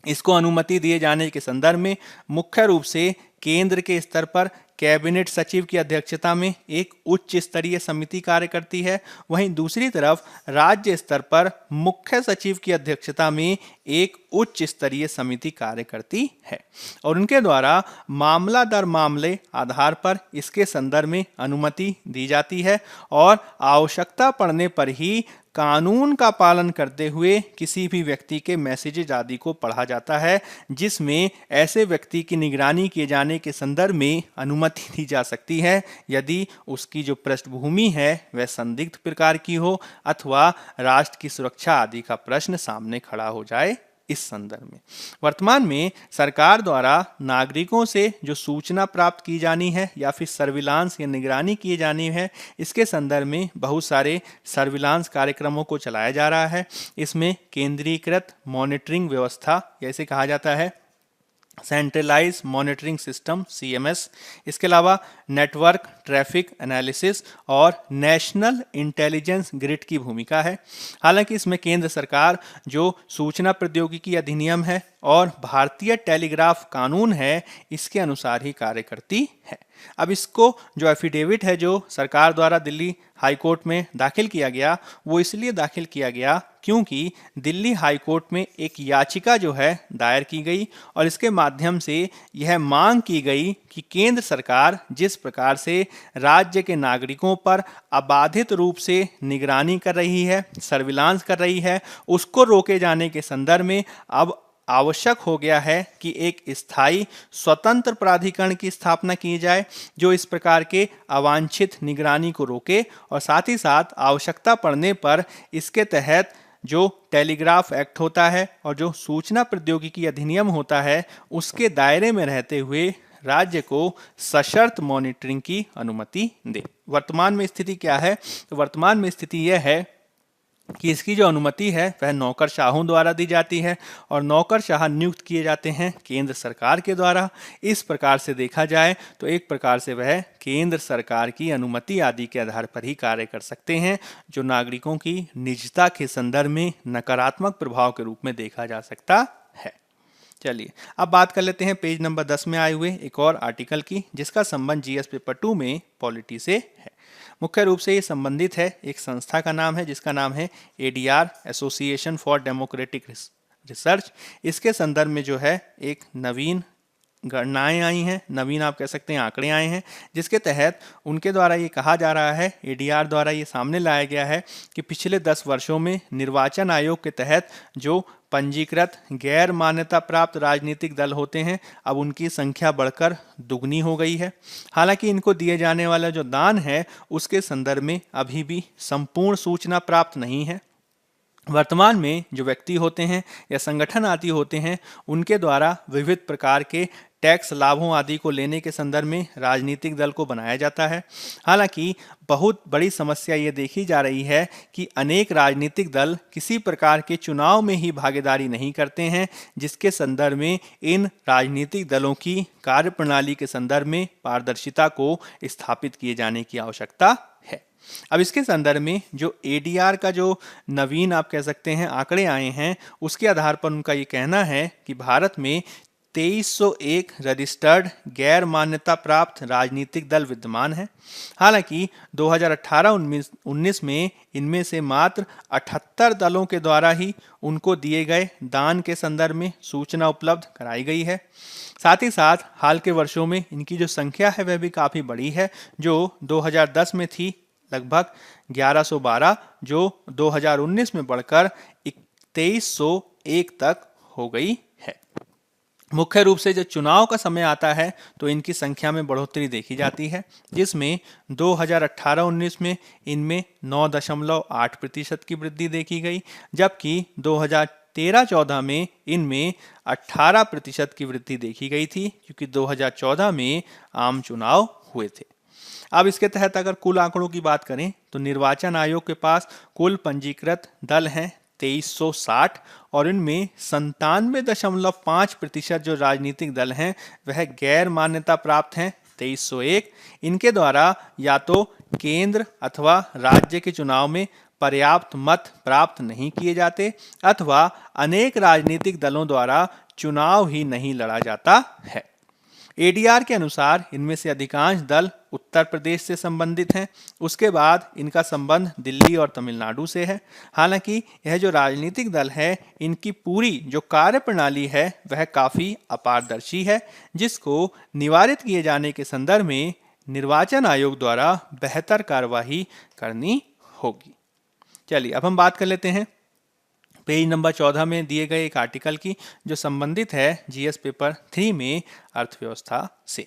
[SPEAKER 1] इसको अनुमति दिए जाने के संदर्भ में मुख्य रूप से केंद्र के स्तर पर कैबिनेट सचिव की अध्यक्षता में एक उच्च स्तरीय समिति कार्य करती है। वहीं दूसरी तरफ राज्य स्तर पर मुख्य सचिव की अध्यक्षता में एक उच्च स्तरीय समिति कार्य करती है और उनके द्वारा मामला दर मामले आधार पर इसके संदर्भ में अनुमति दी जाती है और आवश्यकता पड़ने पर ही कानून का पालन करते हुए किसी भी व्यक्ति के मैसेजेज आदि को पढ़ा जाता है, जिसमें ऐसे व्यक्ति की निगरानी किए जाने के संदर्भ में अनुमति दी जा सकती है यदि उसकी जो पृष्ठभूमि है वह संदिग्ध प्रकार की हो अथवा राष्ट्र की सुरक्षा आदि का प्रश्न सामने खड़ा हो जाए इस संदर्भ में वर्तमान में सरकार द्वारा नागरिकों से जो सूचना प्राप्त की जानी है या फिर सर्विलांस या निगरानी की जानी है, इसके संदर्भ में बहुत सारे सर्विलांस कार्यक्रमों को चलाया जा रहा है। इसमें केंद्रीकृत मॉनिटरिंग व्यवस्था, जैसे कहा जाता है सेंट्रलाइज मॉनिटरिंग सिस्टम CMS, इसके अलावा नेटवर्क ट्रैफिक एनालिसिस और नेशनल इंटेलिजेंस ग्रिड की भूमिका है। हालांकि इसमें केंद्र सरकार जो सूचना प्रौद्योगिकी अधिनियम है और भारतीय टेलीग्राफ कानून है, इसके अनुसार ही कार्य करती है। अब इसको जो एफिडेविट है जो सरकार द्वारा दिल्ली हाई कोर्ट में दाखिल किया गया, वो इसलिए दाखिल किया गया क्योंकि दिल्ली हाई कोर्ट में एक याचिका जो है दायर की गई और इसके माध्यम से यह मांग की गई कि केंद्र सरकार जिस प्रकार से राज्य के नागरिकों पर अबाधित रूप से निगरानी कर रही है, सर्विलांस कर रही है, उसको रोके जाने के संदर्भ में अब आवश्यक हो गया है कि एक स्थायी स्वतंत्र प्राधिकरण की स्थापना की जाए जो इस प्रकार के अवांछित निगरानी को रोके और साथ ही साथ आवश्यकता पड़ने पर इसके तहत जो टेलीग्राफ एक्ट होता है और जो सूचना प्रौद्योगिकी अधिनियम होता है, उसके दायरे में रहते हुए राज्य को सशर्त मॉनिटरिंग की अनुमति दे। वर्तमान में स्थिति क्या है? तो वर्तमान में स्थिति यह है कि इसकी जो अनुमति है वह नौकरशाहों द्वारा दी जाती है और नौकरशाह नियुक्त किए जाते हैं केंद्र सरकार के द्वारा। इस प्रकार से देखा जाए तो एक प्रकार से वह केंद्र सरकार की अनुमति आदि के आधार पर ही कार्य कर सकते हैं, जो नागरिकों की निजता के संदर्भ में नकारात्मक प्रभाव के रूप में देखा जा सकता है। चलिए अब बात कर लेते हैं पेज नंबर 10 में आए हुए एक और आर्टिकल की, जिसका संबंध GS पेपर 2 में पॉलिटी से है। मुख्य रूप से ये संबंधित है एक संस्था का नाम है जिसका नाम है ADR, association for democratic research. इसके संदर्भ में जो है एक नवीन गणनाएं आई हैं, नवीन आप कह सकते हैं आंकड़े आए हैं, जिसके तहत उनके द्वारा ये कहा जा रहा है, ADR द्वारा ये सामने लाया गया है कि पिछले 10 वर्षों में निर्वाचन आयोग के तहत जो पंजीकृत गैर मान्यता प्राप्त राजनीतिक दल होते हैं, अब उनकी संख्या बढ़कर दुगनी हो गई है। हालांकि इनको दिए जाने वाला जो दान है उसके संदर्भ में अभी भी संपूर्ण सूचना प्राप्त नहीं है। वर्तमान में जो व्यक्ति होते हैं या संगठन आदि होते हैं, उनके द्वारा विविध प्रकार के टैक्स लाभों आदि को लेने के संदर्भ में राजनीतिक दल को बनाया जाता है। हालांकि बहुत बड़ी समस्या ये देखी जा रही है कि अनेक राजनीतिक दल किसी प्रकार के चुनाव में ही भागीदारी नहीं करते हैं, जिसके संदर्भ में इन राजनीतिक दलों की कार्यप्रणाली के संदर्भ में पारदर्शिता को स्थापित किए जाने की आवश्यकता है। अब इसके संदर्भ में जो ADR का जो नवीन आप कह सकते हैं आंकड़े आए हैं, उसके आधार पर उनका ये कहना है कि भारत में 2301 रजिस्टर्ड गैर मान्यता प्राप्त राजनीतिक दल विद्यमान हैं। हालांकि 2018-19 में इनमें से मात्र 78 दलों के द्वारा ही उनको दिए गए दान के संदर्भ में सूचना उपलब्ध कराई गई है। साथ ही साथ हाल के वर्षों में इनकी जो संख्या है वह भी काफ़ी बड़ी है, जो 2010 में थी लगभग 1112, जो 2019 में बढ़कर 2301 तक हो गई है। मुख्य रूप से जब चुनाव का समय आता है तो इनकी संख्या में बढ़ोतरी देखी जाती है, जिसमें 2018-19 में इनमें 9.8% की वृद्धि देखी गई, जबकि 2013-14 में इनमें 18% की वृद्धि देखी गई थी, क्योंकि 2014 में आम चुनाव हुए थे। अब इसके तहत अगर कुल आंकड़ों की बात करें तो निर्वाचन आयोग के पास कुल पंजीकृत दल हैं 2360 और इनमें 97.5% जो राजनीतिक दल हैं वह गैर मान्यता प्राप्त हैं 2301। इनके द्वारा या तो केंद्र अथवा राज्य के चुनाव में पर्याप्त मत प्राप्त नहीं किए जाते अथवा अनेक राजनीतिक दलों द्वारा चुनाव ही नहीं लड़ा जाता है। ADR के अनुसार इनमें से अधिकांश दल उत्तर प्रदेश से संबंधित हैं, उसके बाद इनका संबंध दिल्ली और तमिलनाडु से है। हालांकि यह जो राजनीतिक दल है, इनकी पूरी जो कार्यप्रणाली है वह काफ़ी अपारदर्शी है, जिसको निवारित किए जाने के संदर्भ में निर्वाचन आयोग द्वारा बेहतर कार्यवाही करनी होगी। चलिए अब हम बात कर लेते हैं पेज नंबर 14 में दिए गए एक आर्टिकल की, जो संबंधित है GS पेपर 3 में अर्थव्यवस्था से।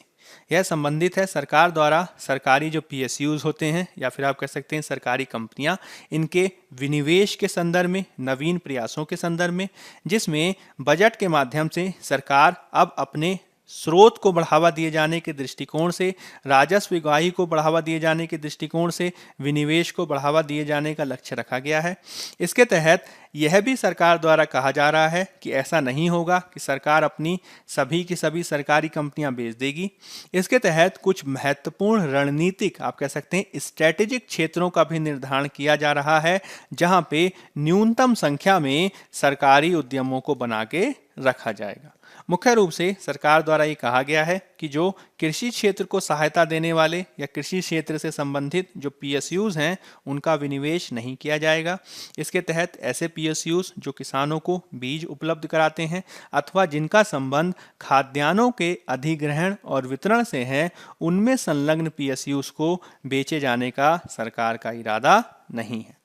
[SPEAKER 1] यह संबंधित है सरकार द्वारा सरकारी जो पीएसयूज होते हैं या फिर आप कह सकते हैं सरकारी कंपनियां, इनके विनिवेश के संदर्भ में, नवीन प्रयासों के संदर्भ में, जिसमें बजट के माध्यम से सरकार अब अपने स्रोत को बढ़ावा दिए जाने के दृष्टिकोण से, राजस्व उगाही को बढ़ावा दिए जाने के दृष्टिकोण से विनिवेश को बढ़ावा दिए जाने का लक्ष्य रखा गया है। इसके तहत यह भी सरकार द्वारा कहा जा रहा है कि ऐसा नहीं होगा कि सरकार अपनी सभी की सभी सरकारी कंपनियां बेच देगी। इसके तहत कुछ महत्वपूर्ण रणनीतिक, आप कह सकते हैं स्ट्रैटेजिक क्षेत्रों का भी निर्धारण किया जा रहा है, जहां पे न्यूनतम संख्या में सरकारी उद्यमों को बना के रखा जाएगा। मुख्य रूप से सरकार द्वारा ये कहा गया है कि जो कृषि क्षेत्र को सहायता देने वाले या कृषि क्षेत्र से संबंधित जो पीएसयूज हैं, उनका विनिवेश नहीं किया जाएगा। इसके तहत ऐसे पीएसयूज जो किसानों को बीज उपलब्ध कराते हैं अथवा जिनका संबंध खाद्यान्नों के अधिग्रहण और वितरण से है, उनमें संलग्न पीएसयूज को बेचे जाने का सरकार का इरादा नहीं है।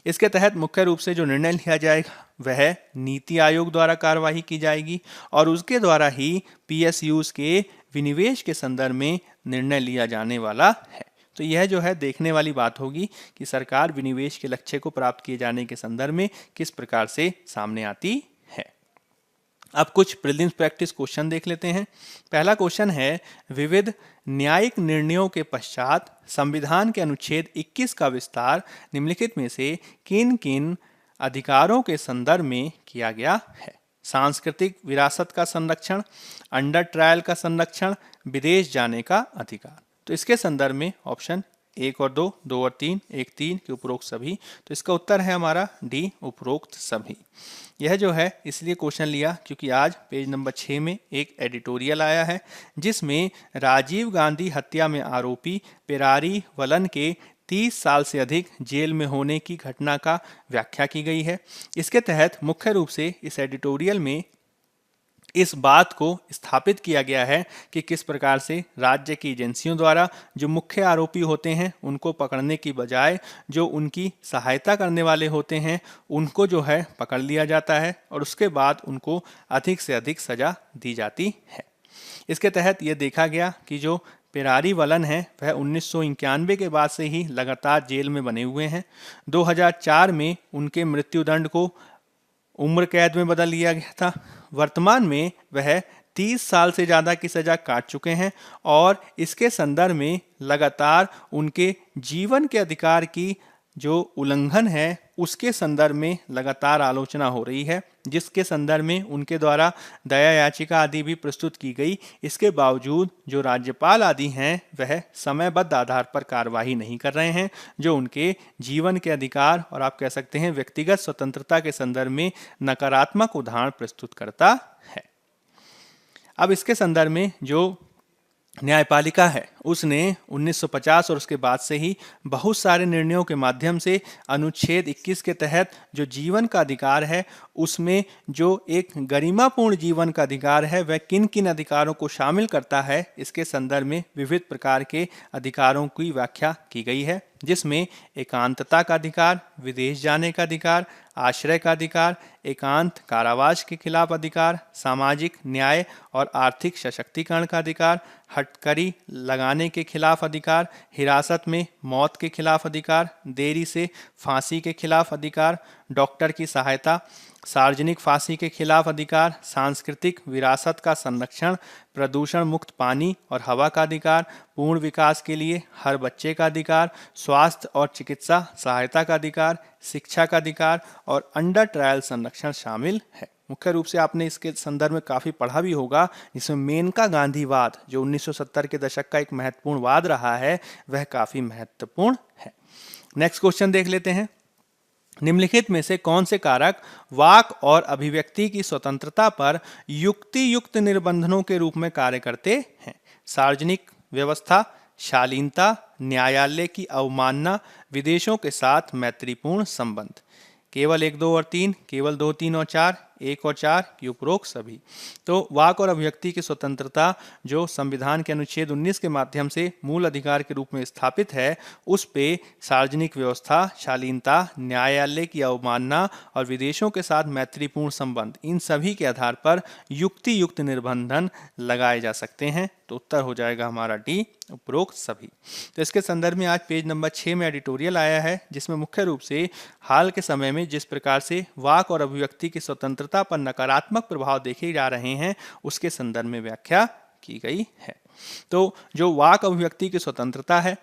[SPEAKER 1] इसके तहत मुख्य रूप से जो निर्णय लिया जाएगा वह नीति आयोग द्वारा कार्यवाही की जाएगी और उसके द्वारा ही पीएसयूज के विनिवेश के संदर्भ में निर्णय लिया जाने वाला है। तो यह जो है देखने वाली बात होगी कि सरकार विनिवेश के लक्ष्य को प्राप्त किए जाने के संदर्भ में किस प्रकार से सामने आती है। अब कुछ प्रीलिम्स प्रैक्टिस क्वेश्चन देख लेते हैं। पहला क्वेश्चन है, विविध न्यायिक निर्णयों के पश्चात संविधान के अनुच्छेद 21 का विस्तार निम्नलिखित में से किन किन अधिकारों के संदर्भ में किया गया है? सांस्कृतिक विरासत का संरक्षण, अंडर ट्रायल का संरक्षण, विदेश जाने का अधिकार। तो इसके संदर्भ में ऑप्शन 1 और 2, 2 और 3, 1, 3 के उपरोक्त सभी। तो इसका उत्तर है हमारा डी, उपरोक्त सभी। यह जो है इसलिए क्वेश्चन लिया क्योंकि आज पेज नंबर 6 में एक एडिटोरियल आया है जिसमें राजीव गांधी हत्या में आरोपी पेरारी वलन के 30 साल से अधिक जेल में होने की घटना का व्याख्या की गई है। इसके तहत मुख्य रूप से इस एडिटोरियल में इस बात को स्थापित किया गया है कि किस प्रकार से राज्य की एजेंसियों द्वारा जो मुख्य आरोपी होते हैं उनको पकड़ने की बजाय जो उनकी सहायता करने वाले होते हैं उनको जो है पकड़ लिया जाता है और उसके बाद उनको अधिक से अधिक सजा दी जाती है। इसके तहत ये देखा गया कि जो पेरारी वलन है वह 1991 के बाद से ही लगातार जेल में बने हुए हैं। 2004 में उनके मृत्युदंड को उम्र कैद में बदल लिया गया था। वर्तमान में वह 30 साल से ज़्यादा की सज़ा काट चुके हैं और इसके संदर्भ में लगातार उनके जीवन के अधिकार की जो उल्लंघन है उसके संदर्भ में लगातार आलोचना हो रही है, जिसके संदर्भ में उनके द्वारा दया याचिका आदि भी प्रस्तुत की गई। इसके बावजूद जो राज्यपाल आदि हैं वह समयबद्ध आधार पर कार्यवाही नहीं कर रहे हैं, जो उनके जीवन के अधिकार और आप कह सकते हैं व्यक्तिगत स्वतंत्रता के संदर्भ में नकारात्मक उदाहरण प्रस्तुत करता है। अब इसके संदर्भ में जो न्यायपालिका है उसने 1950 और उसके बाद से ही बहुत सारे निर्णयों के माध्यम से अनुच्छेद 21 के तहत जो जीवन का अधिकार है उसमें जो एक गरिमापूर्ण जीवन का अधिकार है वह किन किन अधिकारों को शामिल करता है, इसके संदर्भ में विविध प्रकार के अधिकारों की व्याख्या की गई है, जिसमें एकांतता का अधिकार, विदेश जाने का अधिकार, आश्रय का अधिकार, एकांत कारावास के खिलाफ अधिकार, सामाजिक न्याय और आर्थिक सशक्तिकरण का अधिकार, हथकड़ी लगाने के खिलाफ अधिकार, हिरासत में मौत के खिलाफ अधिकार, देरी से फांसी के खिलाफ अधिकार, डॉक्टर की सहायता, सार्वजनिक फांसी के खिलाफ अधिकार, सांस्कृतिक विरासत का संरक्षण, प्रदूषण मुक्त पानी और हवा का अधिकार, पूर्ण विकास के लिए हर बच्चे का अधिकार, स्वास्थ्य और चिकित्सा सहायता का अधिकार, शिक्षा का अधिकार और अंडर ट्रायल संरक्षण शामिल है। मुख्य रूप से आपने इसके संदर्भ में काफ़ी पढ़ा भी होगा, जिसमें मेनका गांधीवाद जो 1970 के दशक का एक महत्वपूर्ण वाद रहा है वह काफ़ी महत्वपूर्ण है। नेक्स्ट क्वेश्चन देख लेते हैं। निम्नलिखित में से कौन से कारक वाक और अभिव्यक्ति की स्वतंत्रता पर युक्ति युक्त निर्बंधनों के रूप में कार्य करते हैं? सार्वजनिक व्यवस्था, शालीनता, न्यायालय की अवमानना, विदेशों के साथ मैत्रीपूर्ण संबंध। केवल 1, 2 और 3, केवल 2, 3 और 4, 1 और 4 की उपरोक्त सभी। तो वाक और अभिव्यक्ति की स्वतंत्रता जो संविधान के अनुच्छेद 19 के माध्यम से मूल अधिकार के रूप में स्थापित है, उस पे सार्वजनिक व्यवस्था, शालीनता, न्यायालय की अवमानना और विदेशों के साथ मैत्रीपूर्ण संबंध, इन सभी के आधार पर युक्ति युक्त निर्बंधन लगाए जा सकते हैं। तो उत्तर हो जाएगा हमारा डी, उपरोक्त सभी। तो इसके संदर्भ में आज पेज नंबर 6 में एडिटोरियल आया है, जिसमें मुख्य रूप से हाल के समय में जिस प्रकार से वाक और अभिव्यक्ति की स्वतंत्रता पर नकारात्मक प्रभाव देखे जा रहे हैं, उसके संदर्भ में व्याख्या की गई है। तो जो वाक अभिव्यक्ति की स्वतंत्रता है,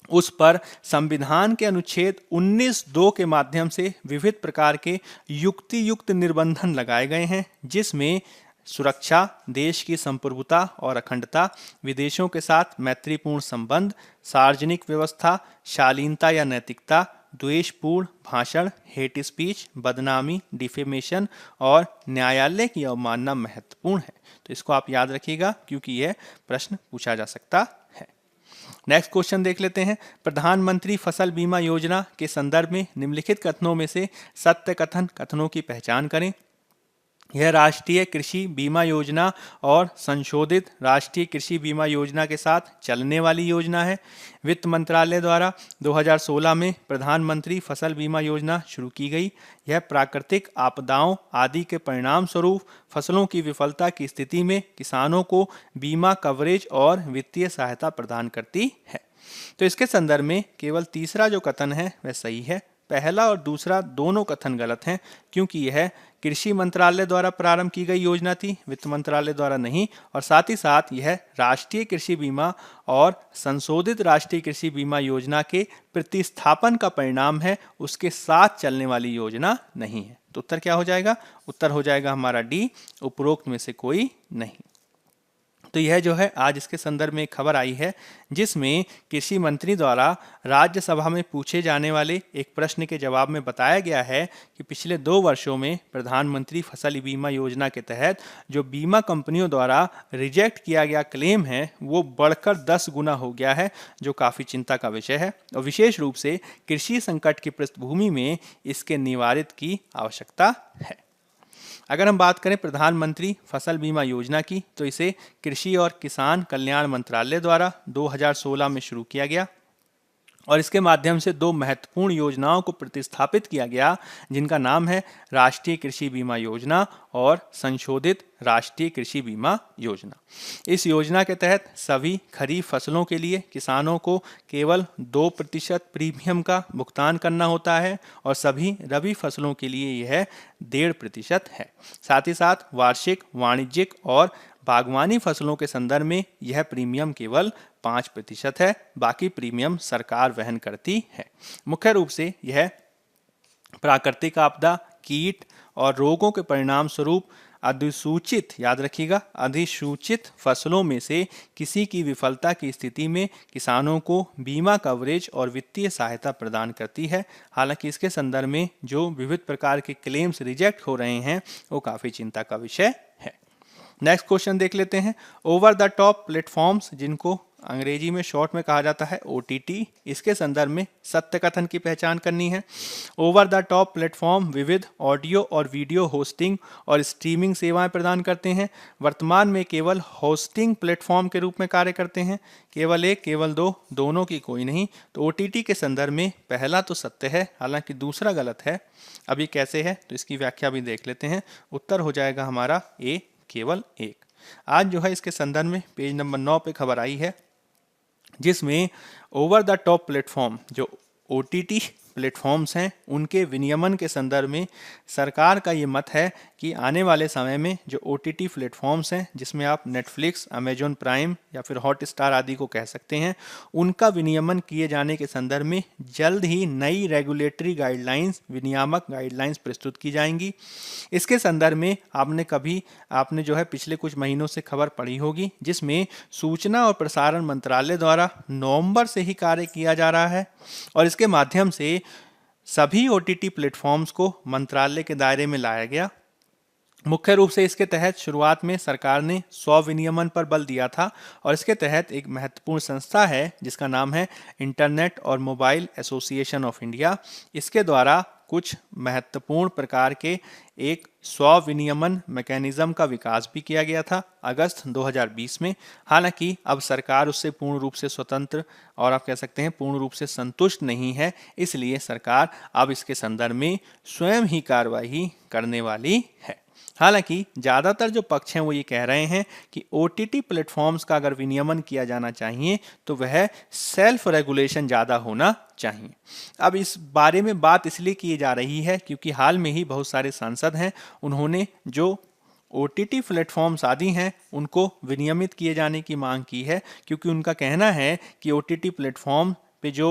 [SPEAKER 1] उस पर संविधान के अनुच्छेद 19(2) के माध्यम से विविध प्रकार के युक्ति युक्त निर्बंधन लगाए गए हैं, जिसमें सुरक्षा, देश की संप्रभुता और अखंडता, विदेशों के साथ मैत्रीपूर्ण संबंध, सार्वजनिक व्यवस्था, शालीनता या नैतिकता, द्वेषपूर्ण भाषण, हेट स्पीच, बदनामी, डिफेमेशन और न्यायालय की अवमानना महत्वपूर्ण है। तो इसको आप याद रखिएगा, क्योंकि यह प्रश्न पूछा जा सकता है। नेक्स्ट क्वेश्चन देख लेते हैं। प्रधानमंत्री फसल बीमा योजना के संदर्भ में निम्नलिखित कथनों में से सत्य कथनों की पहचान करें। यह राष्ट्रीय कृषि बीमा योजना और संशोधित राष्ट्रीय कृषि बीमा योजना के साथ चलने वाली योजना है। वित्त मंत्रालय द्वारा 2016 में प्रधानमंत्री फसल बीमा योजना शुरू की गई। यह प्राकृतिक आपदाओं आदि के परिणाम स्वरूप फसलों की विफलता की स्थिति में किसानों को बीमा कवरेज और वित्तीय सहायता प्रदान करती है। तो इसके संदर्भ में केवल तीसरा जो कथन है वह सही है। पहला और दूसरा दोनों कथन गलत हैं, क्योंकि यह कृषि मंत्रालय द्वारा प्रारंभ की गई योजना थी, वित्त मंत्रालय द्वारा नहीं। और साथ ही साथ यह राष्ट्रीय कृषि बीमा और संशोधित राष्ट्रीय कृषि बीमा योजना के प्रतिस्थापन का परिणाम है, उसके साथ चलने वाली योजना नहीं है। तो उत्तर क्या हो जाएगा? उत्तर हो जाएगा हमारा डी, उपरोक्त में से कोई नहीं। तो यह जो है आज इसके संदर्भ में एक खबर आई है, जिसमें कृषि मंत्री द्वारा राज्यसभा में पूछे जाने वाले एक प्रश्न के जवाब में बताया गया है कि पिछले 2 वर्षों में प्रधानमंत्री फसल बीमा योजना के तहत जो बीमा कंपनियों द्वारा रिजेक्ट किया गया क्लेम है, वो बढ़कर 10 गुना हो गया है, जो काफ़ी चिंता का विषय है। और विशेष रूप से कृषि संकट की पृष्ठभूमि में इसके निवारित की आवश्यकता है। अगर हम बात करें प्रधानमंत्री फसल बीमा योजना की, तो इसे कृषि और किसान कल्याण मंत्रालय द्वारा 2016 में शुरू किया गया और इसके माध्यम से 2 महत्वपूर्ण योजनाओं को प्रतिस्थापित किया गया, जिनका नाम है राष्ट्रीय कृषि बीमा योजना और संशोधित राष्ट्रीय कृषि बीमा योजना। इस योजना के तहत सभी खरीफ फसलों के लिए किसानों को केवल 2% प्रीमियम का भुगतान करना होता है और सभी रबी फसलों के लिए यह 1.5% है। साथ ही साथ वार्षिक, वाणिज्यिक और बागवानी फसलों के संदर्भ में यह प्रीमियम केवल 5% है, बाकी प्रीमियम सरकार वहन करती है। मुख्य रूप से यह प्राकृतिक आपदा, कीट और रोगों के परिणाम स्वरूप अधिसूचित, याद रखिएगा, अधिसूचित फसलों में से किसी की विफलता की स्थिति में किसानों को बीमा कवरेज और वित्तीय सहायता प्रदान करती है। हालांकि इसके संदर्भ में जो विविध प्रकार के क्लेम्स रिजेक्ट हो रहे हैं, वो काफ़ी चिंता का विषय है। नेक्स्ट क्वेश्चन देख लेते हैं। ओवर द टॉप प्लेटफॉर्म्स, जिनको अंग्रेजी में शॉर्ट में कहा जाता है OTT, इसके संदर्भ में सत्य कथन की पहचान करनी है। ओवर द टॉप प्लेटफॉर्म विविध ऑडियो और वीडियो होस्टिंग और स्ट्रीमिंग सेवाएं प्रदान करते हैं। वर्तमान में केवल होस्टिंग प्लेटफॉर्म के रूप में कार्य करते हैं। केवल एक, केवल दो, दोनों की कोई नहीं। तो OTT के संदर्भ में पहला तो सत्य है, हालांकि दूसरा गलत है। अभी कैसे है, तो इसकी व्याख्या भी देख लेते हैं। उत्तर हो जाएगा हमारा ए, केवल एक। आज जो है इसके संदर्भ में पेज नंबर 9 पे खबर आई है, जिसमें ओवर द टॉप प्लेटफॉर्म जो OTT प्लेटफॉर्म्स हैं, उनके विनियमन के संदर्भ में सरकार का ये मत है कि आने वाले समय में जो OTT प्लेटफॉर्म्स हैं, जिसमें आप नेटफ्लिक्स, अमेजॉन प्राइम या फिर हॉटस्टार आदि को कह सकते हैं, उनका विनियमन किए जाने के संदर्भ में जल्द ही नई रेगुलेटरी गाइडलाइंस, विनियामक गाइडलाइंस प्रस्तुत की जाएंगी। इसके संदर्भ में आपने जो है पिछले कुछ महीनों से खबर पढ़ी होगी, जिसमें सूचना और प्रसारण मंत्रालय द्वारा नवंबर से ही कार्य किया जा रहा है और इसके माध्यम से सभी OTT प्लेटफॉर्म्स को मंत्रालय के दायरे में लाया गया। मुख्य रूप से इसके तहत शुरुआत में सरकार ने स्वविनियमन पर बल दिया था और इसके तहत एक महत्वपूर्ण संस्था है जिसका नाम है इंटरनेट और मोबाइल एसोसिएशन ऑफ इंडिया। इसके द्वारा कुछ महत्वपूर्ण प्रकार के एक स्व विनियमन मैकेनिज्म का विकास भी किया गया था अगस्त 2020 में। हालांकि अब सरकार उससे पूर्ण रूप से स्वतंत्र और आप कह सकते हैं पूर्ण रूप से संतुष्ट नहीं है, इसलिए सरकार अब इसके संदर्भ में स्वयं ही कार्रवाई करने वाली है। हालांकि ज़्यादातर जो पक्ष हैं वो ये कह रहे हैं कि OTT प्लेटफॉर्म्स का अगर विनियमन किया जाना चाहिए तो वह सेल्फ रेगुलेशन ज़्यादा होना चाहिए। अब इस बारे में बात इसलिए की जा रही है क्योंकि हाल में ही बहुत सारे सांसद हैं, उन्होंने जो OTT प्लेटफॉर्म्स आदि हैं उनको विनियमित किए जाने की मांग की है, क्योंकि उनका कहना है कि OTT प्लेटफॉर्म पे जो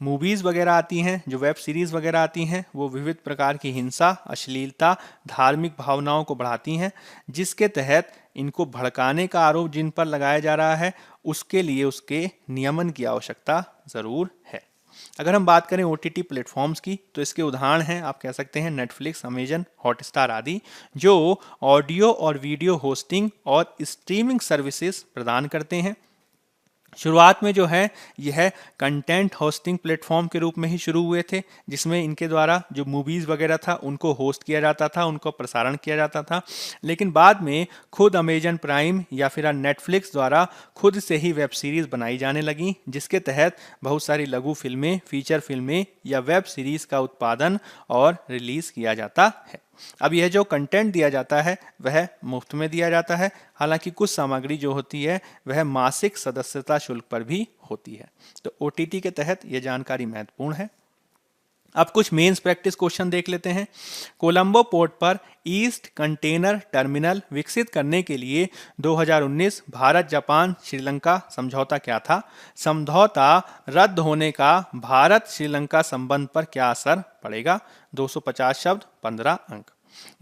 [SPEAKER 1] मूवीज़ वगैरह आती हैं, जो वेब सीरीज़ वगैरह आती हैं, वो विविध प्रकार की हिंसा, अश्लीलता, धार्मिक भावनाओं को बढ़ाती हैं, जिसके तहत इनको भड़काने का आरोप जिन पर लगाया जा रहा है उसके लिए उसके नियमन की आवश्यकता ज़रूर है। अगर हम बात करें OTT प्लेटफॉर्म्स की तो इसके उदाहरण हैं, आप कह सकते हैं नेटफ्लिक्स, अमेजन, हॉटस्टार आदि, जो ऑडियो और वीडियो होस्टिंग और स्ट्रीमिंग सर्विसेज प्रदान करते हैं। शुरुआत में जो है यह कंटेंट होस्टिंग प्लेटफॉर्म के रूप में ही शुरू हुए थे, जिसमें इनके द्वारा जो मूवीज़ वगैरह था उनको होस्ट किया जाता था, उनको प्रसारण किया जाता था। लेकिन बाद में खुद अमेजन प्राइम या फिर नेटफ्लिक्स द्वारा खुद से ही वेब सीरीज़ बनाई जाने लगी, जिसके तहत बहुत सारी लघु फिल्में, फीचर फिल्में या वेब सीरीज़ का उत्पादन और रिलीज़ किया जाता है। अब यह जो कंटेंट दिया जाता है वह मुफ्त में दिया जाता है, हालांकि कुछ सामग्री जो होती है वह मासिक सदस्यता शुल्क पर भी होती है। तो OTT के तहत यह जानकारी महत्वपूर्ण है। अब कुछ मेंस प्रैक्टिस क्वेश्चन देख लेते हैं। कोलंबो पोर्ट पर ईस्ट कंटेनर टर्मिनल विकसित करने के लिए 2019 भारत जापान श्रीलंका समझौता क्या था? समझौता रद्द होने का भारत श्रीलंका संबंध पर क्या असर पड़ेगा? 250 शब्द, 15 अंक।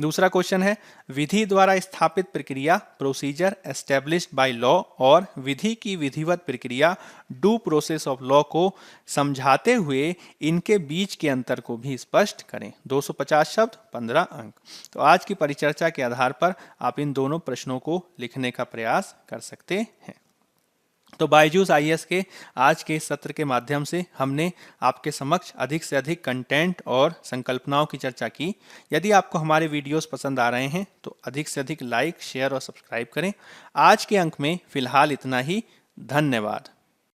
[SPEAKER 1] दूसरा क्वेश्चन है, विधि द्वारा स्थापित प्रक्रिया प्रोसीजर एस्टेब्लिश्ड बाय लॉ और विधि की विधिवत प्रक्रिया डू प्रोसेस ऑफ लॉ को समझाते हुए इनके बीच के अंतर को भी स्पष्ट करें। 250 शब्द, 15 अंक। तो आज की परिचर्चा के आधार पर आप इन दोनों प्रश्नों को लिखने का प्रयास कर सकते हैं। तो बायजूस IAS के आज के इस सत्र के माध्यम से हमने आपके समक्ष अधिक से अधिक कंटेंट और संकल्पनाओं की चर्चा की। यदि आपको हमारे वीडियोस पसंद आ रहे हैं तो अधिक से अधिक लाइक, शेयर और सब्सक्राइब करें। आज के अंक में फिलहाल इतना ही। धन्यवाद।